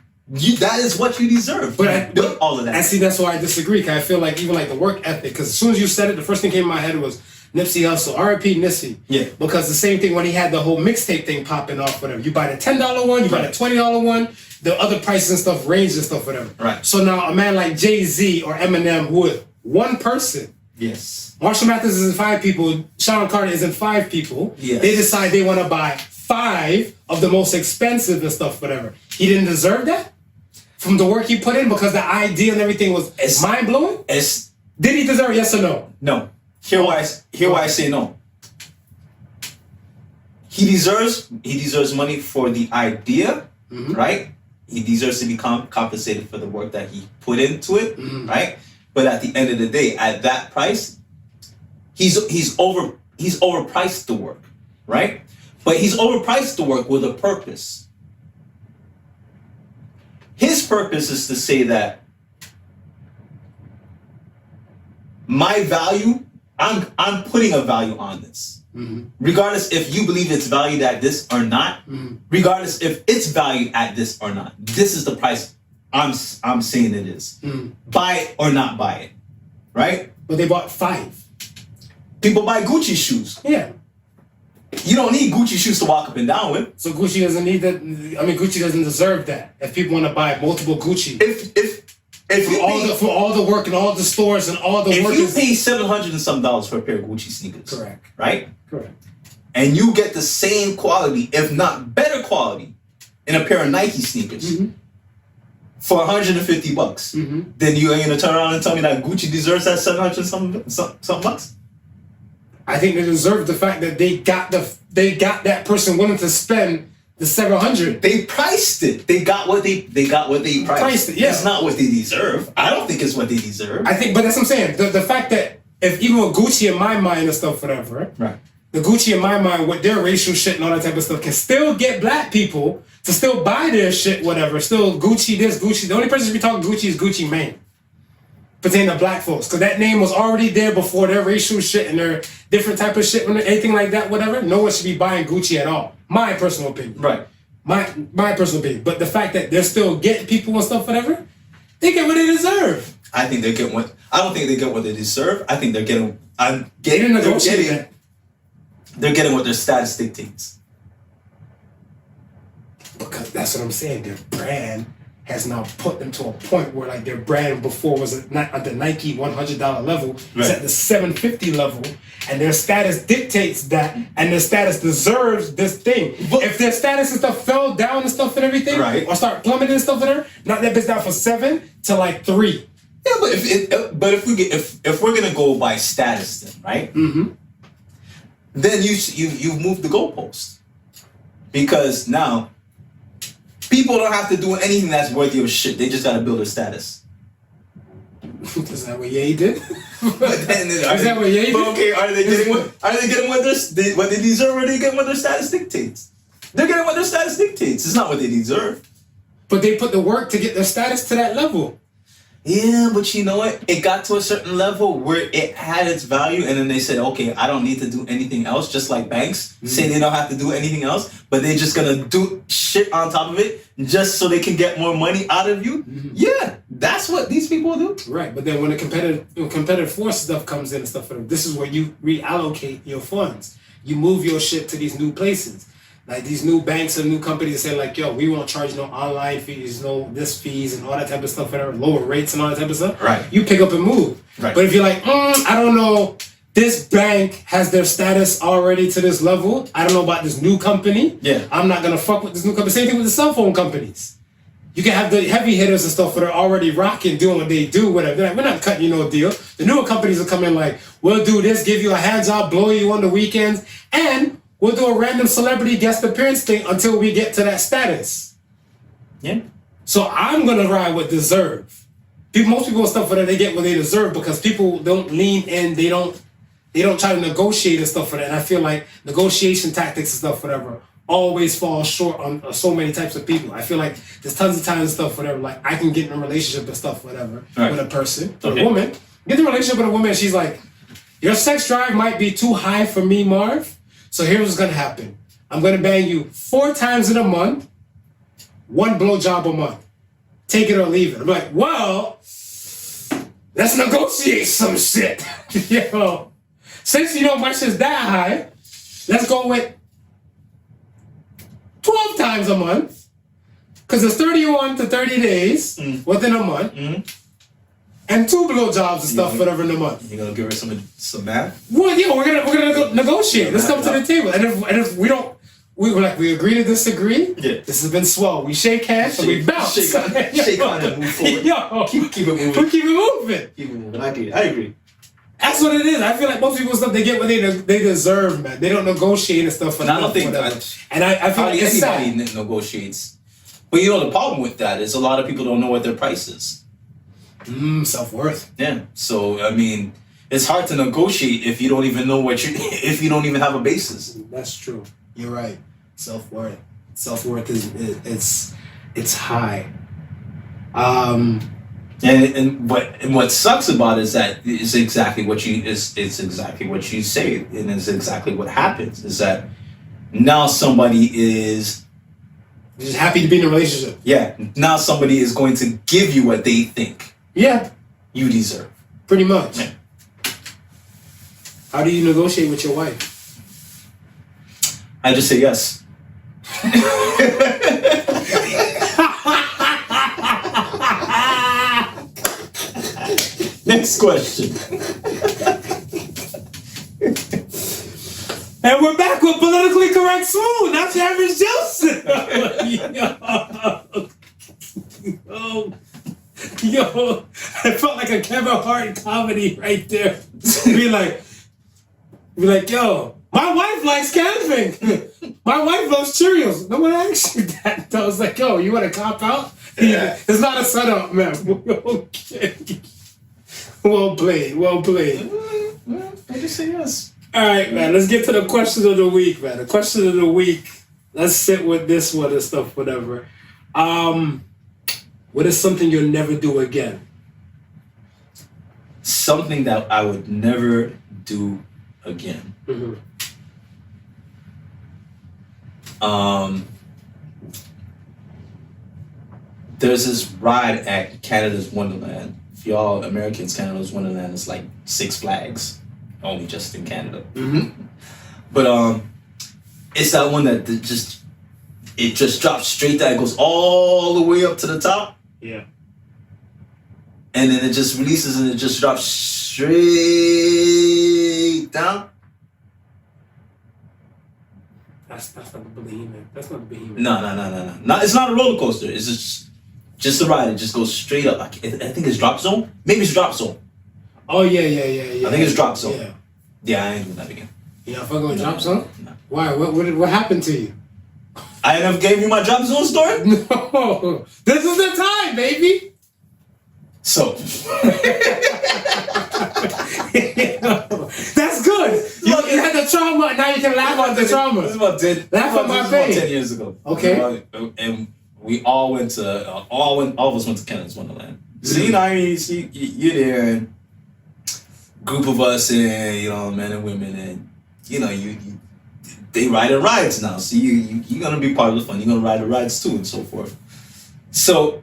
That is what you deserve. But you I built all of that. And see, that's why I disagree. Cause I feel like even like the work ethic. Because as soon as you said it, the first thing came in my head was Nipsey Hussle, R.I.P. Nipsey. Yeah. Because the same thing when he had the whole mixtape thing popping off, whatever. You buy the $10 one, you buy the $20 one, the other prices and stuff range and stuff, whatever. Right. So now a man like Jay-Z or Eminem, who is one person. Yes. Marshall Mathers isn't 5 people. Sean Carter isn't 5 people. Yes. They decide they want to buy 5 of the most expensive and stuff, whatever. He didn't deserve that from the work he put in because the idea and everything was mind blowing. Did he deserve it? Yes or no? No. Here why I say no. He deserves money for the idea, right? He deserves to be compensated for the work that he put into it, right? But at the end of the day, at that price, he's overpriced the work, right? But he's overpriced the work with a purpose. His purpose is to say that my value, I'm putting a value on this. Regardless if you believe it's valued at this or not, regardless if it's valued at this or not, this is the price I'm saying it is. Buy it or not buy it, right? But they bought 5. People buy Gucci shoes. Yeah. You don't need Gucci shoes to walk up and down with. So Gucci doesn't need that. I mean, Gucci doesn't deserve that. If people want to buy multiple Gucci, for all the work and all the stores and all the work, if you pay $700 and some for a pair of Gucci sneakers, correct, right? Correct, and you get the same quality, if not better quality, in a pair of Nike sneakers for $150, then you ain't gonna turn around and tell me that Gucci deserves that $700 some bucks? I think they deserve the fact that they got that person willing to spend the $700. They priced it. They got what they priced it. Yeah, it's not what they deserve. I don't think it's what they deserve. I think, but that's what I'm saying. The fact that if even with Gucci in my mind and stuff, whatever, right? The Gucci in my mind with their racial shit and all that type of stuff can still get black people to still buy their shit, whatever. Still Gucci this, Gucci. The only person to be talking Gucci is Gucci Mane. Pertaining to black folks, because that name was already there before their racial shit and their different type of shit, anything like that, whatever. No one should be buying Gucci at all. My personal opinion. Right. My personal opinion. But the fact that they're still getting people and stuff, whatever, they get what they deserve. I think they get what. I don't think they get what they deserve. I think they're getting. They're getting what their status dictates. Because that's what I'm saying. Their brand has now put them to a point where like their brand before was at the Nike $100 level, it's at the $750 level, and their status dictates that, and their status deserves this thing. But if their status and stuff fell down and stuff and everything, or start plummeting and stuff and everything, not that bitch down from 7 to like 3. Yeah, but if we're gonna go by status, then right, then you move the goalpost, because now people don't have to do anything that's worthy of shit. They just gotta build their status. Is that what Ye did? But then, is that what Ye did? Okay, are they getting what they deserve, or are they getting what their status dictates? They're getting what their status dictates. It's not what they deserve. But they put the work to get their status to that level. Yeah, but you know what? It got to a certain level where it had its value, and then they said, okay, I don't need to do anything else, just like banks say they don't have to do anything else, but they're just gonna do shit on top of it just so they can get more money out of you. Yeah, that's what these people do. Right, but then when the competitive force stuff comes in and stuff, this is where you reallocate your funds. You move your shit to these new places. Like these new banks and new companies say like, yo, we won't charge no online fees, no this fees and all that type of stuff, whatever, lower rates and all that type of stuff. Right. You pick up and move. Right. But if you're like, I don't know, this bank has their status already to this level. I don't know about this new company. Yeah. I'm not gonna fuck with this new company. Same thing with the cell phone companies. You can have the heavy hitters and stuff that are already rocking, doing what they do, whatever. They're like, we're not cutting you no deal. The newer companies will come in like, we'll do this, give you a hands off, blow you on the weekends, and we'll do a random celebrity guest appearance thing until we get to that status. Yeah. So I'm gonna ride with deserve. Most people and stuff for that, they get what they deserve because people don't lean in. They don't try to negotiate and stuff for that. And I feel like negotiation tactics and stuff, whatever, always fall short on so many types of people. I feel like there's tons of times and stuff, whatever. Like I can get in a relationship and stuff, whatever, with a person, with a woman. Get in a relationship with a woman. And she's like, your sex drive might be too high for me, Marv. So here's what's gonna happen. I'm gonna bang you 4 times in a month, 1 blowjob a month. Take it or leave it. I'm like, well, let's negotiate some shit. Yo, since you know my shit's that high, let's go with 12 times a month. Because it's 31 to 30 days within a month. And 2 blowjobs and stuff, whatever in the month. You gonna give her some math? Well, yeah, we're gonna negotiate. Let's come to the table. And if we don't, we agree to disagree. Yeah. This has been swell. We shake hands and we bounce. Shake on and move forward. Yo, keep it moving. We keep it moving. Keep it moving. I agree. That's what it is. I feel like most people stuff they get what they deserve, man. They don't negotiate and stuff. And I don't think that. And I feel like it's anybody sad. negotiates. But you know the problem with that is a lot of people don't know what their price is. Self-worth. Yeah. So I mean, it's hard to negotiate if you don't even know if you don't even have a basis. That's true. You're right. Self-worth. Self-worth is it's high. And what sucks about it is that it's exactly what you say, and it's exactly what happens is that now somebody is just happy to be in a relationship. Yeah. Now somebody is going to give you what they think. Yeah. You deserve. Pretty much. Yeah. How do you negotiate with your wife? I just say yes. Next question. And we're back with politically correct smooth. That's your average Joseph. Yo, I felt like a Kevin Hart comedy right there. Be like, yo, my wife likes camping. My wife loves Cheerios. No one asked you that. I was like, yo, you want to cop out? Yeah. It's not a setup, man. Okay. Well played. I just say yes. All right, man. Let's get to the question of the week, man. The question of the week. Let's sit with this one and stuff, whatever. What is something you'll never do again? Something that I would never do again. Mm-hmm. There's this ride at Canada's Wonderland. For y'all Americans, Canada's Wonderland is like Six Flags, only just in Canada. Mm-hmm. But it's that one that just drops straight down. It goes all the way up to the top. Yeah. And then it just releases and it just drops straight down. That's not the behemoth. That's not the behemoth. No. It's not a roller coaster. It's just a ride. It just goes straight up. I think it's Drop Zone. Maybe it's Drop Zone. Oh yeah. I think it's Drop Zone. Yeah. Yeah, I ain't doing that again. You not fucking with Drop Zone? No. Why? What happened to you? I never gave you my Drop Zone story? No. This is the time, baby. So. That's good. You had the trauma, now you can laugh at the trauma. This is about 10, laugh at my pain. 10 years ago. Okay. And we all went to, all of us went to Canada's Wonderland. So, you know, I mean, you're there, and group of us, and, you know, men and women, and, you know, they ride the rides now. So you're going to be part of the fun. You're going to ride the rides too, and so forth. So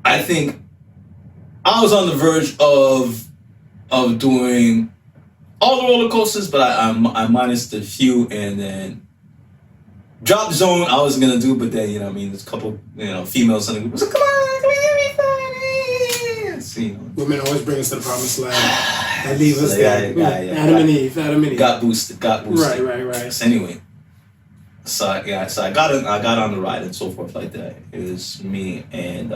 I think I was on the verge of doing all the roller coasters, but I minus the few, and then Drop Zone I was gonna do, but then, you know, I mean, there's a couple, you know, females in the group was like, come on, so, you know. Women always bring us to the promised land and leave us there. Yeah. Adam and Eve. Got boosted. Right. So anyway, so I got on the ride and so forth like that. It was me and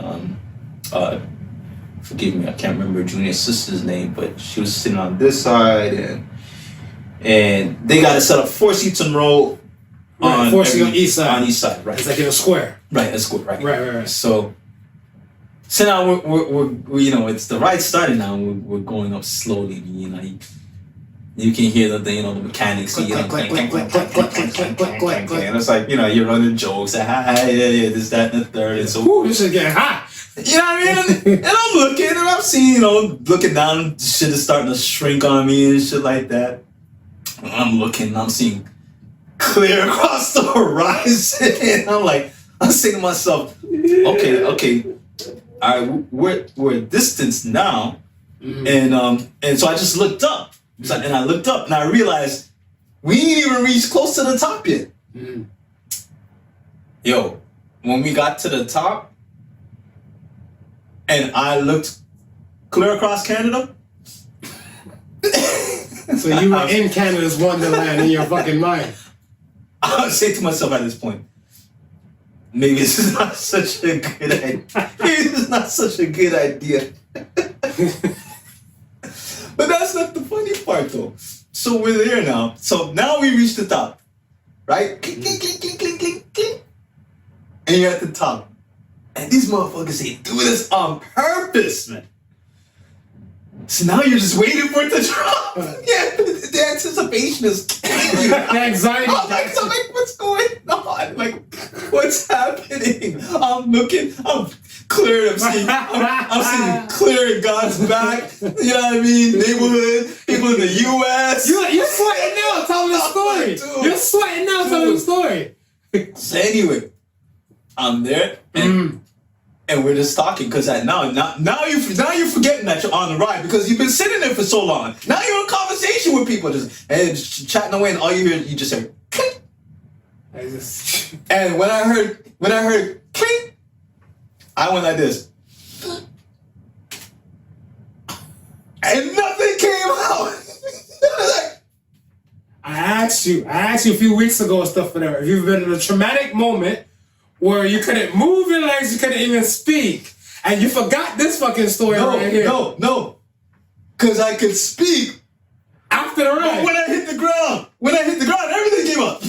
forgive me, I can't remember Junior's sister's name, but she was sitting on this side, and they got it set up 4 seats in a row. Right, 4 seats on each side. On each side, right. It's like in a square. Right, a square, right. Right. So now we're you know, it's the ride started now. We're going up slowly. You know, you can hear the you know, the mechanics. Click, click, and it's like, you know, you're running jokes. Hi, yeah, this, that, and the third, and so. Ooh, this is getting hot. You know what I mean? And I'm looking, and I'm seeing, you know, looking down, shit is starting to shrink on me and shit like that. And I'm looking, and I'm seeing clear across the horizon. And I'm saying to myself, okay, all right, we're at distance now. Mm-hmm. And so I just looked up, So, and I looked up and I realized we ain't even reached close to the top yet. Mm. Yo, when we got to the top and I looked clear across Canada. So you were in Canada's wonderland in your fucking mind. I would say to myself at this point, maybe this is not such a good idea. Maybe this is not such a good idea. But that's not the funny part though. So we're there now. So now we reached the top. Right? Clink, clink, clink, clink, clink, clink, clink. And you're at the top. And these motherfuckers say, do this on purpose, man. So now you're just waiting for it to drop. Yeah, the anticipation is killing you. The anxiety. I'm like, what's going on? Like, what's happening? I'm looking, I'm clear, I'm seeing clear in God's back. You know what I mean? Neighborhood, people in the US. You're sweating now telling the story. Dude. You're sweating now telling the story. So anyway, I'm there and we're just talking because now you're forgetting that you're on the ride because you've been sitting there for so long. Now you're in conversation with people just chatting away, and all you hear, you just hear clink. And when I heard clink, I went like this, and nothing came out. I asked you a few weeks ago and stuff whatever. If you've been in a traumatic moment where you couldn't move your legs, you couldn't even speak, and you forgot this fucking story right here. No. Because I could speak After the ride. but when I hit the ground, everything came up.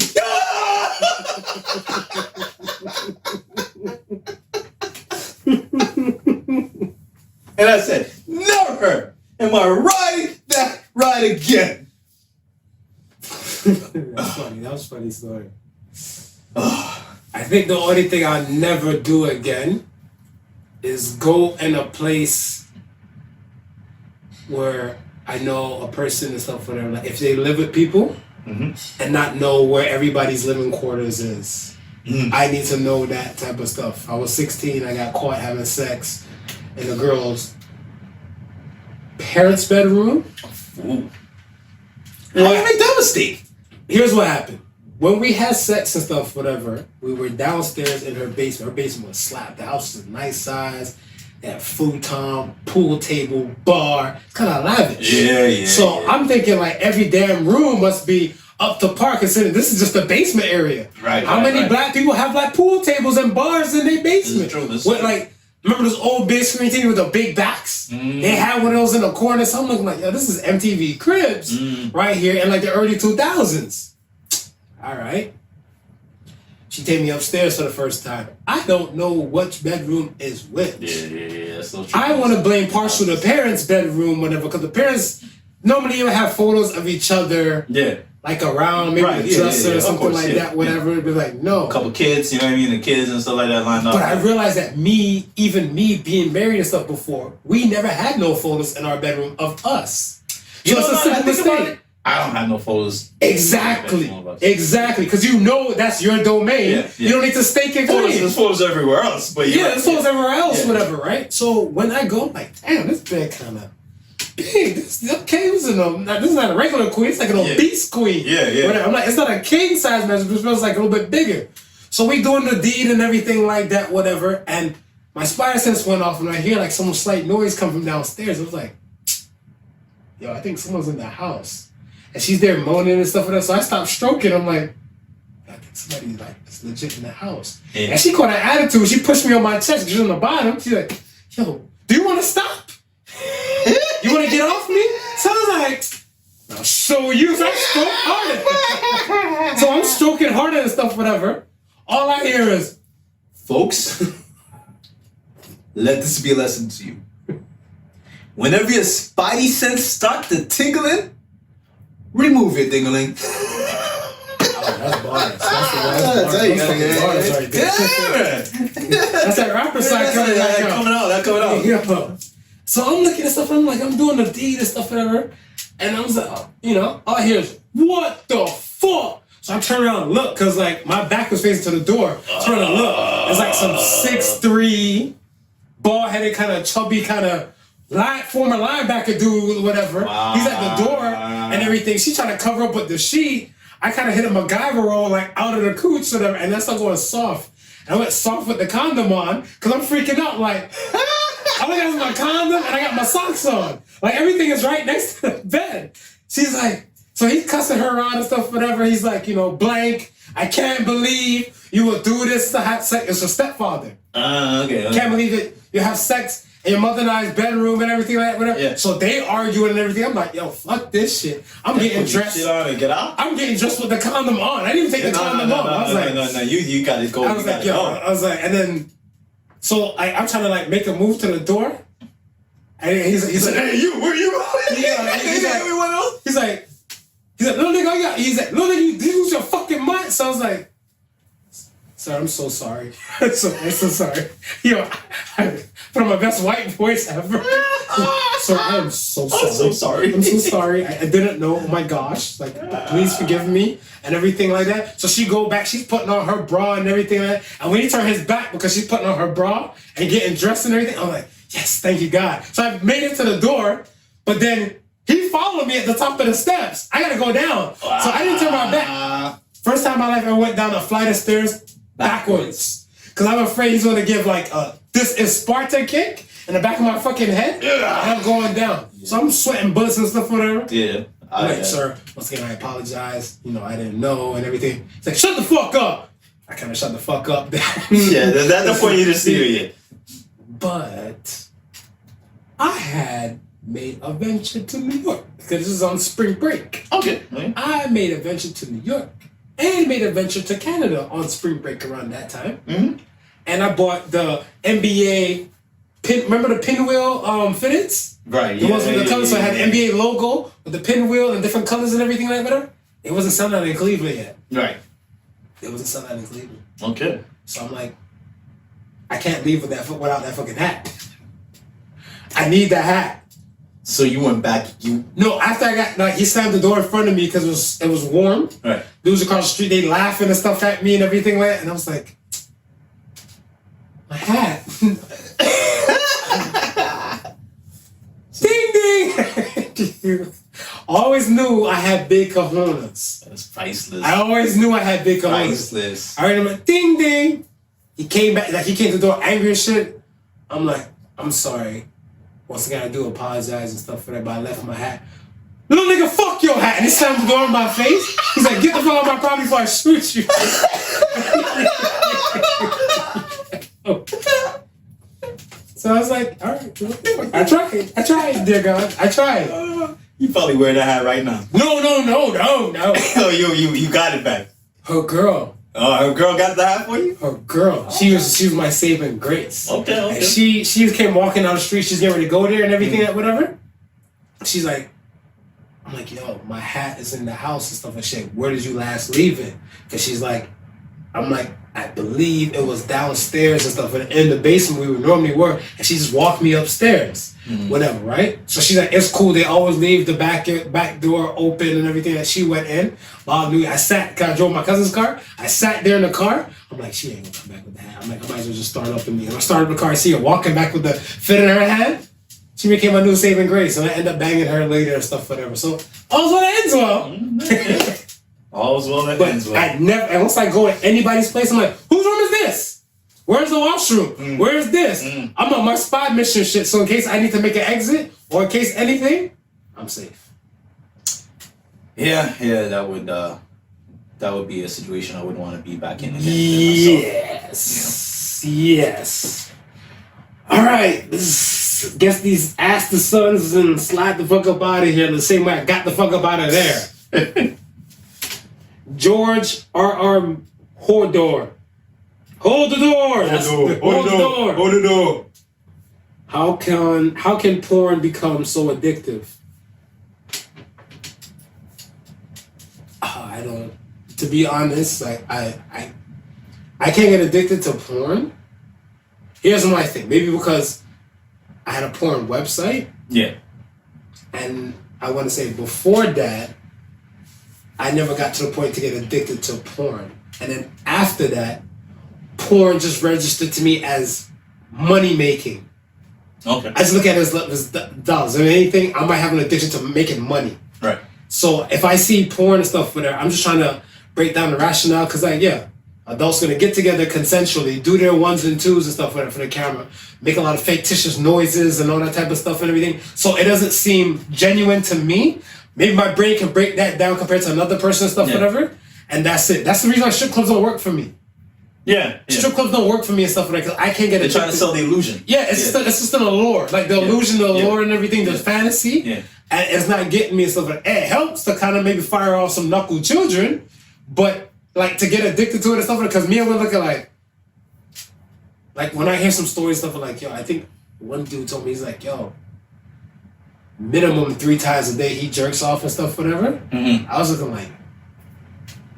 And I said, never am I riding that ride again. That's funny. That was a funny story. I think the only thing I'll never do again is go in a place where I know a person and stuff, whatever. Like if they live with people and not know where everybody's living quarters is. I need to know that type of stuff. I was 16, I got caught having sex in a girl's parents' bedroom. Ooh. How do you make that mistake? Here's what happened. When we had sex and stuff, whatever, we were downstairs in her basement. Her basement was slapped. The house was a nice size. They had futon, pool table, bar. It's kind of lavish. Yeah. So I'm thinking like every damn room must be up to par, considering this is just the basement area. Right. How many black people have like pool tables and bars in their basement? This is With true. like, remember those old big screen TV with the big backs? They had one of those in the corner. So I'm looking like, yo, this is MTV Cribs right here in like the early 2000s. All right. She take me upstairs for the first time. I don't know which bedroom is which. Yeah. That's so true. I want to blame partial the parents' bedroom, whatever, because the parents normally even have photos of each other. Yeah. Like around, maybe Right, a dresser or something course, like that, whatever. It'd be like, no. A couple kids, you know what I mean? The kids and stuff like that lined up. But I realized that even me being married and stuff before, we never had no photos in our bedroom of us. You So it's a know, simple think about mistake. it. I don't have no photos. Exactly. Because you know that's your domain. Yeah. You don't need to stake it clean. There's photos everywhere else. But There's photos everywhere else, Yeah. whatever, right? So when I go, I'm like, damn, this bed kind of big. This is not a regular queen. It's like an obese queen. Yeah. Whatever. I'm like, it's not a king size measure, but it feels like a little bit bigger. So we doing the deed and everything like that, whatever. And my spider sense went off, and I hear like some slight noise come from downstairs. I was like, yo, I think someone's in the house. And she's there moaning and stuff like that. So I stopped stroking. I'm like, I think somebody like is legit in the house. Yeah. And she caught an attitude. She pushed me on my chest. She's on the bottom. She's like, yo, do you want to stop? You want to get off me? So I was like, I'll show you. So I stroke harder. So I'm stroking harder and stuff, whatever. All I hear is, Folks, let this be a lesson to you. Whenever your spidey sense start to tingling, remove your dingling. that's bars. That's that rapper side coming out. That coming out. Yo. So I'm looking at stuff, and I'm doing the deed and stuff, whatever. And I was like, all I hear is, what the fuck? So I turn around and look, because like my back was facing to the door. Turn and look. It's like some 6'3", bald-headed, kind of chubby, kind of former linebacker dude, whatever. Wow. He's at the door and everything. She trying to cover up with the sheet. I kind of hit a MacGyver roll like out of the cooch or whatever, and that's not going soft. And I went soft with the condom on because I'm freaking out. Like, I look at my condom and I got my socks on. Like, everything is right next to the bed. She's like, so he's cussing her around and stuff, whatever. He's like, blank. I can't believe you will do this to have sex. It's a stepfather. Okay. Can't believe it. You have sex in your mother and I's bedroom and everything like that, whatever. Yeah. So they arguing and everything. I'm like, yo, fuck this shit. I'm getting dressed. Shit on and get out. I'm getting dressed with the condom on. I didn't even take the condom on. I was like, no. You got to go. I was like, yo. I was like, and then, so I'm trying to like make a move to the door. And he's like, hey, you, where you going? Yeah, he's like, everyone else? He's like, little nigga, little nigga, you lose your fucking mind. So I was like, sir, I'm so sorry. I'm so sorry. I put on my best white voice ever. Sir, I am so sorry. I'm so sorry. I'm so sorry. I didn't know. Oh my gosh. Like, please forgive me and everything like that. So she go back. She's putting on her bra and everything like that. And when he turned his back because she's putting on her bra and getting dressed and everything, I'm like, yes, thank you, God. So I made it to the door, but then he followed me at the top of the steps. I got to go down. So I didn't turn my back. First time in my life I went down a flight of stairs backwards. Because I'm afraid he's going to give like a "This is Sparta" kick in the back of my fucking head. And I'm going down. So I'm sweating bullets and stuff, whatever. Yeah. I'm like, sir, once again, I apologize. I didn't know and everything. He's like, shut the fuck up. I kind of shut the fuck up. Yeah, that's the point you just see it. But I had made a venture to New York because this is on spring break. Okay. I made a venture to New York and made a venture to Canada on spring break around that time. Mm-hmm. And I bought the NBA remember the pinwheel fitteds? Right. The ones with the colors. So I had the NBA logo with the pinwheel and different colors and everything like that. It wasn't selling out in Cleveland yet. Right. It wasn't selling out in Cleveland. Okay. So I'm like, I can't leave without that fucking hat. I need that hat. So you went back. No, after I got he slammed the door in front of me because it was warm. Right. Dudes across the street, they laughing and stuff at me and everything like that, and I was like, my hat. Ding ding. Always knew I had big cojones. That's priceless. I always knew I had big cojones. Priceless. I heard him like, ding ding. He came back, he came to the door angry as shit. I'm like, I'm sorry. Once again, I do apologize and stuff for that, but I left my hat. Little nigga, fuck your hat. And he slammed the door in my face. He's like, get the fuck out of my property before I shoot you. So I was like, all right. I tried, dear God. I tried. You probably wear that hat right now. No. Oh, you got it back. Her girl. Oh, her girl got the hat for you? Her girl. She was my saving grace. Okay. And she came walking down the street. She's getting ready to go there and everything, whatever. She's like, I'm like, yo, my hat is in the house and stuff and shit. Where did you last leave it? Because she's like, I'm like, I believe it was downstairs and stuff in the basement we normally were. And she just walked me upstairs, whatever, right? So she's like, it's cool. They always leave the back door open and everything that she went in. I sat, cause I drove my cousin's car. I sat there in the car. I'm like, she ain't gonna come back with the hat. I'm like, I might as well just start up in me. And I started the car. I see her walking back with the fit in her hand. She became my new saving grace. And I end up banging her later and stuff, whatever. So all's well that ends well. All's well that ends well. I never, and once I go to anybody's place, I'm like, whose room is this? Where's the washroom? Where's this? I'm on my spy mission shit, so in case I need to make an exit, or in case anything, I'm safe. Yeah, that would be a situation I would want to be back in again. Yes. All right, guess these ask the sons and slide the fuck up out of here the same way I got the fuck up out of there. George R.R. Hodor. Hold the door. Hold the door. How can porn become so addictive? I don't. To be honest, like I can't get addicted to porn. Here's my thing. Maybe because I had a porn website. Yeah. And I want to say before that, I never got to the point to get addicted to porn. And then after that, porn just registered to me as money making. Okay. I just look at it as dollars. If anything, I might have an addiction to making money. Right. So if I see porn and stuff whatever, I'm just trying to break down the rationale because adults gonna get together consensually, do their ones and twos and stuff whatever for the camera, make a lot of fictitious noises and all that type of stuff and everything. So it doesn't seem genuine to me. Maybe my brain can break that down compared to another person and stuff whatever. And that's it. That's the reason why strip clubs don't work for me. Yeah. Strip clubs don't work for me and stuff like that. I can't get it. They're trying to sell the illusion. Yeah, it's just an allure. Like the illusion, the allure and everything, the fantasy. Yeah. And it's not getting me and stuff like that. It helps to kind of maybe fire off some knuckle children, but like to get addicted to it and stuff like that. Because me, I would look at like when I hear some stories and stuff like, I think one dude told me, he's like, minimum 3 times a day he jerks off and stuff, whatever. I was looking like,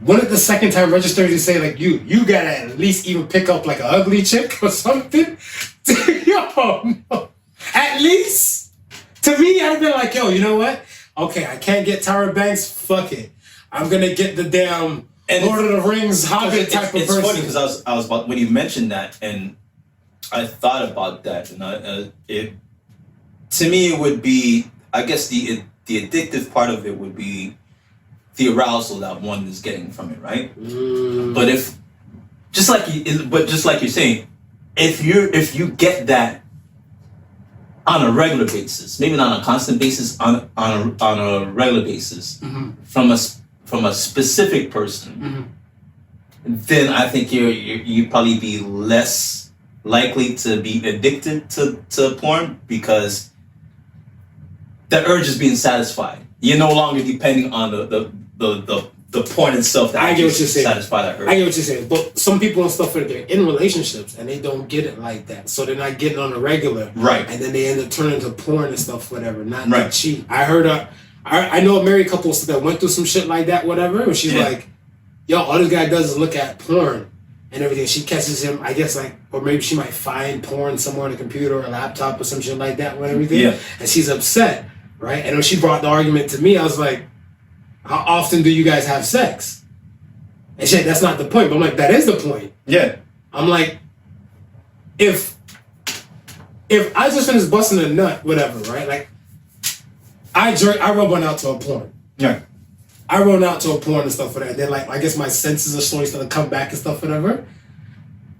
wouldn't the second time register to say like you gotta at least even pick up like an ugly chick or something? No. At least to me, I'd be like, you know what? Okay, I can't get Tyra Banks. Fuck it, I'm gonna get the damn Lord of the Rings Hobbit type of person. It's funny because I was about when you mentioned that, and I thought about that, and it to me it would be, I guess the addictive part of it would be the arousal that one is getting from it, right? But just like you're saying, if you get that on a regular basis, maybe not on a constant basis, on a regular basis, from a specific person, then I think you'd probably be less likely to be addicted to porn because the urge is being satisfied. You're no longer depending on the porn itself that I get what you're saying. Satisfy that urge. I get what you're saying. But some people and stuff they're in relationships and they don't get it like that. So they're not getting on a regular. Right. And then they end up turning to porn and stuff, whatever. Not to cheat. I heard I know a married couple that went through some shit like that, whatever. And she's like, all this guy does is look at porn and everything. She catches him, I guess, like, or maybe she might find porn somewhere on a computer or a laptop or some shit like that and everything. Yeah. And she's upset, right? And when she brought the argument to me, I was like, how often do you guys have sex? And shit, that's not the point. But I'm like, that is the point. Yeah. I'm like, if I just finished busting a nut, whatever, right? Like, I rub one out to a porn. Yeah. I run out to a porn and stuff for that. Then, like, I guess my senses are slowly starting to come back and stuff, whatever.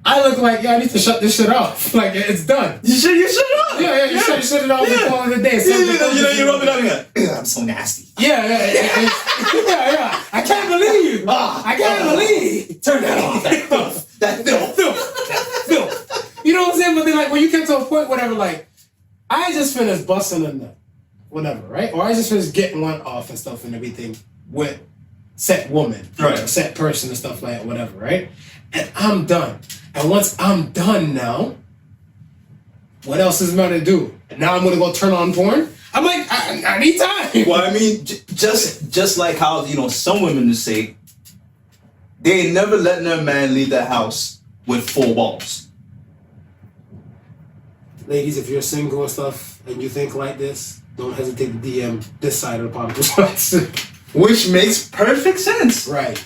I look like, I need to shut this shit off. Like, it's done. You shut it off? Yeah, you shut it off and call it a day. You rub it out again. I'm so nasty. Yeah. I can't believe. I can't believe. Turn that off. That filth. You know what I'm saying? But then, like, when you get to a point, whatever, like, I just finished busting a nut, whatever, right? Or I just finished getting one off and stuff and everything with set woman, right? Or set person and stuff like that, whatever, right? And I'm done. And once I'm done now, what else is there to do? And now I'm gonna go turn on porn? I'm like, I need time. Well, I mean, just like how, some women would say, they ain't never letting their man leave the house with 4 balls. Ladies, if you're single and stuff and you think like this, don't hesitate to DM this side of the podcast. Which makes perfect sense. Right.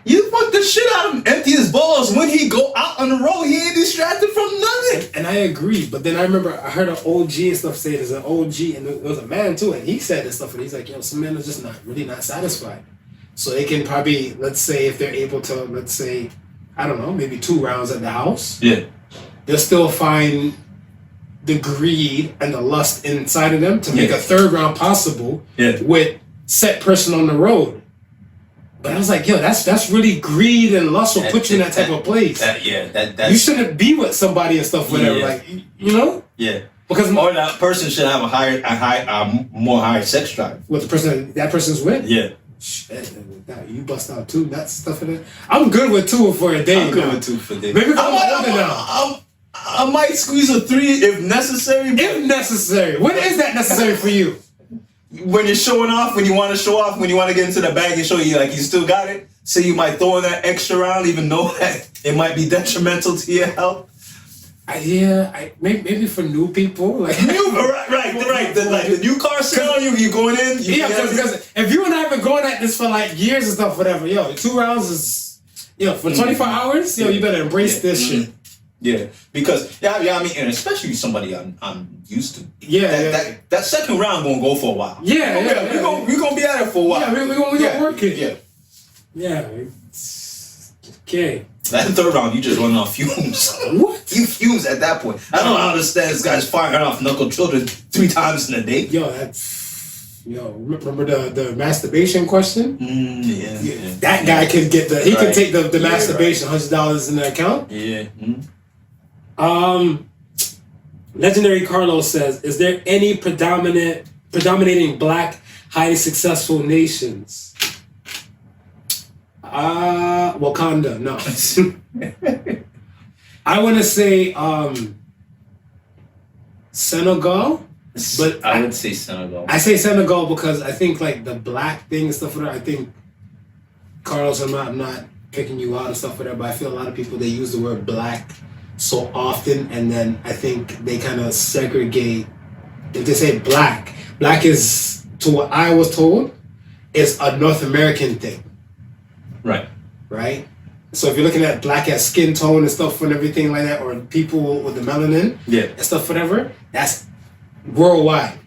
You fuck the shit out of him, empty his balls. When he go out on the road, he ain't distracted from nothing. And I agree, but then I remember I heard an OG and stuff say there's an OG, and there was a man too, and he said this stuff, and he's like, some men are just not satisfied. So they can probably, let's say, if they're able to, let's say, I don't know, maybe 2 rounds at the house. Yeah. They'll still find the greed and the lust inside of them to make a 3rd round possible with set person on the road. But I was like, that's really greed and lust will put you in that type of place. That's you shouldn't be with somebody and stuff, whatever. Like, Yeah. Because that person should have a more higher sex drive. With the person that person's with? Yeah. Shit, you bust out 2 nuts stuff in it. I'm good with 2 for a day. I'm good with 2 for a day. Maybe I might squeeze a 3 if necessary. If necessary. When is that necessary for you? When you're showing off, when you want to show off, when you want to get into the bag and show you like you still got it, so you might throw in that extra round, even though that it might be detrimental to your health. Maybe for new people, like right. The new car sale, you going in. Because if you and I have been going at this for like years and stuff, whatever, 2 rounds is, for 24 hours, you better embrace this shit. Yeah, because I mean, and especially somebody I'm used to. Yeah, that second round gonna go for a while. We're gonna be at it for a while. Yeah, we're gonna work it. Yeah. Yeah. Okay. That third round, you just running off fumes. What? You fumes at that point. I don't understand this guy's firing off knuckle children 3 times in a day. Remember the masturbation question? Yeah. That guy can get can take the masturbation, $100 in the account. Yeah. Legendary Carlos says, is there any predominating black, highly successful nations? Wakanda, no. I want to say Senegal, but I would say Senegal. I say Senegal because I think like the black thing and stuff like that. I think Carlos, I'm not picking you out and stuff like that, but I feel a lot of people they use the word black so often, and then I think they kind of segregate. If they say black is, to what I was told, is a North American thing. Right? So if you're looking at black as skin tone and stuff and everything like that, or people with the melanin and stuff, whatever, that's worldwide.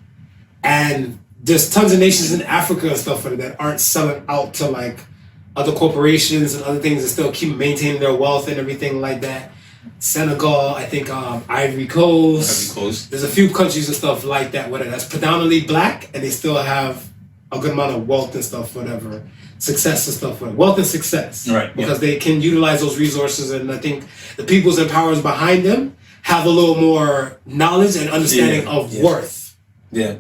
And there's tons of nations in Africa and stuff like that aren't selling out to like other corporations and other things and still keep maintaining their wealth and everything like that. Senegal, I think Ivory Coast. There's a few countries and stuff like that where that's predominantly black and they still have a good amount of wealth and stuff, whatever. Success and stuff, wealth and success, right? Because they can utilize those resources, and I think the peoples and powers behind them have a little more knowledge and understanding of worth. Yeah,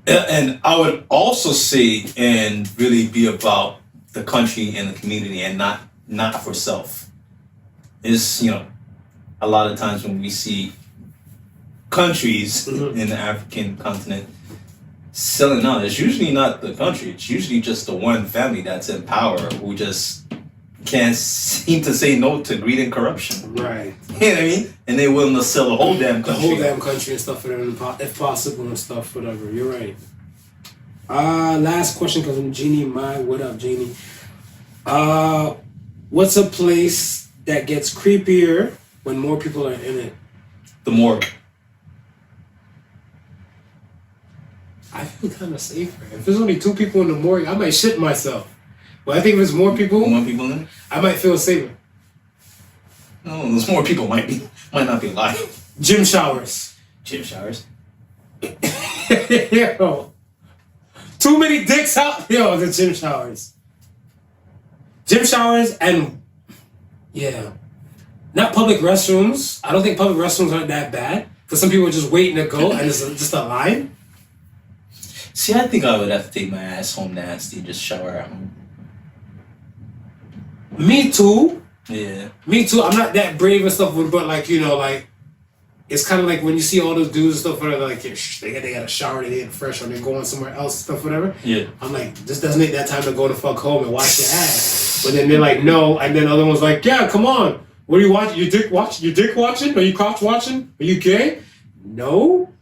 and I would also say, and really be about the country and the community, and not for self. Is a lot of times when we see countries in the African continent selling out, it's usually not the country. It's usually just the one family that's in power who just can't seem to say no to greed and corruption. Right. You know what I mean? And they're willing to sell the whole damn country. The whole damn country and stuff for them, if possible and stuff, whatever. You're right. Last question comes from Jeannie. What up, Jeannie? What's a place that gets creepier when more people are in it? The morgue. I feel kind of safer. If there's only 2 people in the morgue, I might shit myself. But I think if there's more people in it, I might feel safer. No, there's more people might not be alive. Gym showers. Yo. Too many dicks out. Yo, the gym showers. Gym showers and not public restrooms. I don't think public restrooms aren't that bad. Because some people are just waiting to go and it's just a line. See, I think I would have to take my ass home nasty, just shower at home. Me too. Yeah. Me too. I'm not that brave and stuff, but like, it's kind of like when you see all those dudes and stuff, whatever, like, they got a shower, they get fresh, or they're going somewhere else and stuff, whatever. Yeah. I'm like, this doesn't make that time to go to fuck home and wash your ass. But then they're like, no. And then the other one's like, yeah, come on. What are you watching? Your dick watching? Are you crotch watching? Are you gay? No.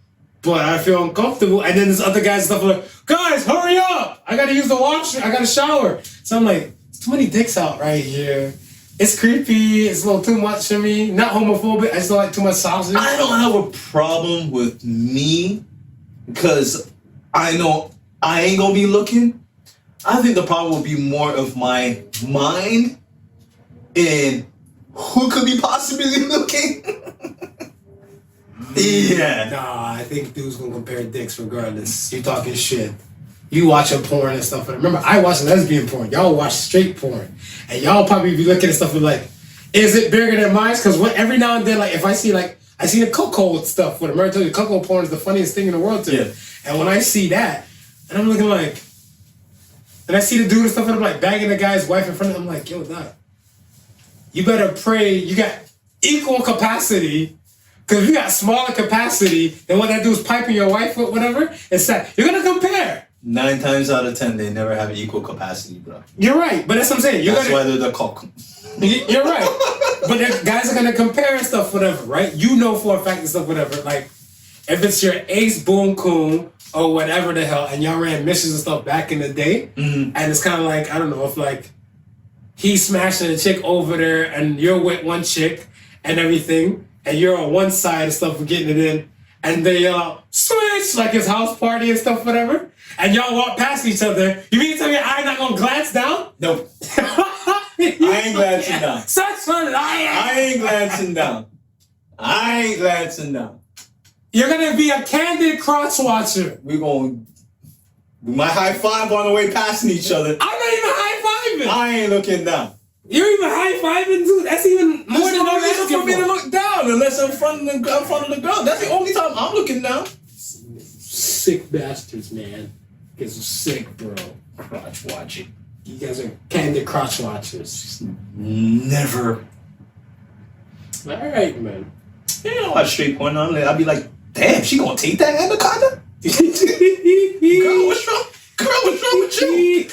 But I feel uncomfortable. And then there's other guys and stuff like, guys, hurry up! I gotta use the washroom. I gotta shower. So I'm like, there's too many dicks out right here. It's creepy. It's a little too much for me. Not homophobic. I just don't like too much sausage. I don't have a problem with me because I know I ain't gonna be looking. I think the problem will be more of my mind and who could be possibly looking. Yeah. Nah, I think dudes gonna compare dicks regardless. You talking shit. You watching porn and stuff. Remember, I watch lesbian porn. Y'all watch straight porn. And y'all probably be looking at stuff and like, is it bigger than mine? Because every now and then, like, if I see the Coco stuff with America, the Coco porn is the funniest thing in the world to me. And when I see that, and I'm looking like, and I see the dude and stuff, and I'm like bagging the guy's wife in front of him, I'm like, yo, Doc, you better pray you got equal capacity. Because if you got smaller capacity than what that dude's piping your wife with, whatever, it's sad. You're going to compare. 9 times out of 10, they never have equal capacity, bro. You're right, but that's what I'm saying. That's why they're the cock. You're right. But the guys are going to compare and stuff, whatever, right? You know for a fact and stuff, whatever. Like, if it's your ace boom coon or whatever the hell, and y'all ran missions and stuff back in the day, and it's kind of like, I don't know, if like he's smashing a chick over there and you're with one chick, and everything, and you're on one side and stuff for getting it in, and they switch like it's house party and stuff, whatever, and y'all walk past each other. You mean to tell me I'm not gonna glance down? Nope. I ain't glancing down. Such fun. I ain't glancing down. I ain't glancing down. You're gonna be a candid crotch watcher. We might high five on the way passing each other. I'm not even high fiving. I ain't looking down. You're even high fiving, dude. That's even more than no reason for me to look down unless I'm in front of the girl. That's the only time I'm looking down. Sick bastards, man. You guys are sick, bro. Crotch watching. You guys are candid crotch watchers. Never. All right, man. You know, watch straight porn on. I'll be like, damn, she gonna take that anaconda? Girl, what's wrong? Girl, what's wrong with you?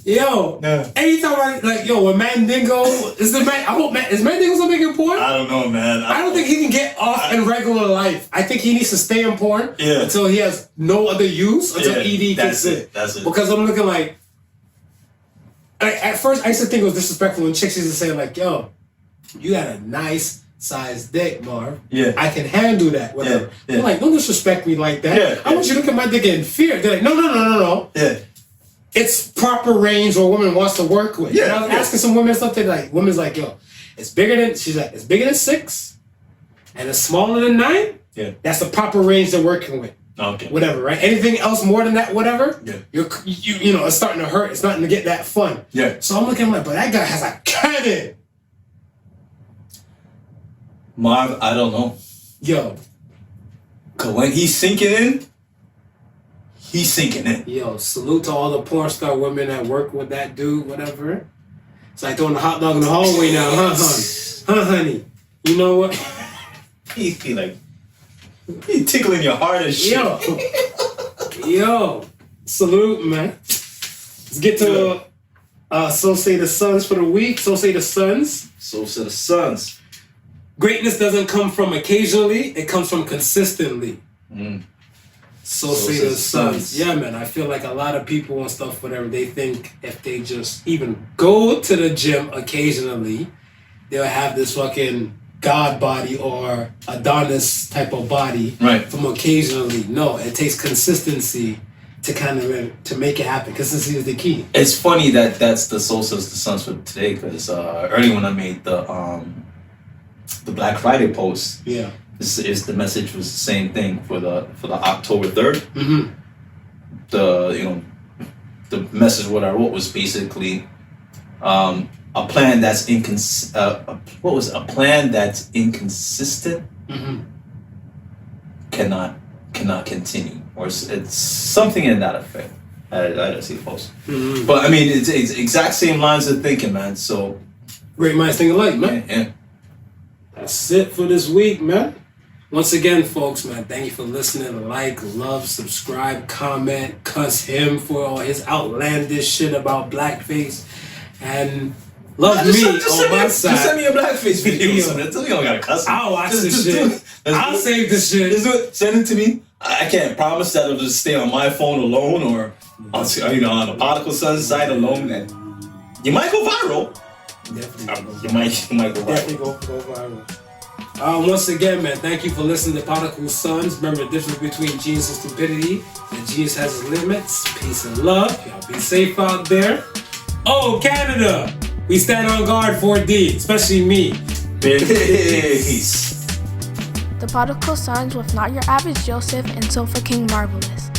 Yo, anytime when Mandingo is Mandingo still making porn? I don't know, man. I don't think he can get off in regular life. I think he needs to stay in porn until he has no other use, until ED kicks in. That's it. Because I'm looking like at first I used to think it was disrespectful when chicks used to say like, yo, you got a nice sized dick, Marv. Yeah. I can handle that. Whatever. Yeah. I'm like, don't disrespect me like that. Yeah. I want you to look at my dick in fear. They're like, no. Yeah. It's proper range where a woman wants to work with. Yeah. And I was asking some women something like, women's like, yo, it's bigger than 6 and it's smaller than 9. Yeah. That's the proper range they're working with. Okay. Whatever, right? Anything else more than that, whatever. Yeah. You know, it's starting to hurt. It's starting to get that fun. Yeah. So I'm looking like, but that guy has a cannon. Marv, I don't know. Yo. Cause when he's sinking in, he's sinking in. Yo, salute to all the porn star women that work with that dude, whatever. It's like throwing a hot dog in the hallway now, huh, hon? Huh, honey? You know what? He tickling your heart and shit. Yo, salute, man. Let's get to So Say the Suns for the week. So Say the Suns. So say the Suns. Greatness doesn't come from occasionally, it comes from consistently. So say the Suns. Yeah, man, I feel like a lot of people and stuff, whatever, they think if they just even go to the gym occasionally, they'll have this fucking God body or Adonis type of body from occasionally. No, it takes consistency to kind of to make it happen. Consistency is the key. It's funny that's the Soul Says the Suns for today, because early when I made the Black Friday post, is the message was the same thing for the October 3rd. The message what I wrote was basically a plan that's a plan that's inconsistent cannot continue, or it's something in that effect. I didn't see the post, but I mean it's exact same lines of thinking, man. So great minds think alike, man. Yeah. That's it for this week, man. Once again, folks, man, thank you for listening. Like, love, subscribe, comment, cuss him for all his outlandish shit about blackface, and love me on my side. Just send me a blackface video. Tell me you don't gotta cuss. I'll watch this shit. I'll save this shit. Just do it. Send it to me. I can't promise that it'll just stay on my phone alone or on the Podical Sons side alone. And you might go viral. Definitely. You might go viral. Definitely go viral. Once again, man, thank you for listening to Podical Sons. Remember the difference between genius and stupidity. And genius has its limits. Peace and love. Y'all be safe out there. Oh, Canada! We stand on guard 4D, especially me. Peace. The Podical Sons with Not Your Average Joseph and Sofa King Marvelous.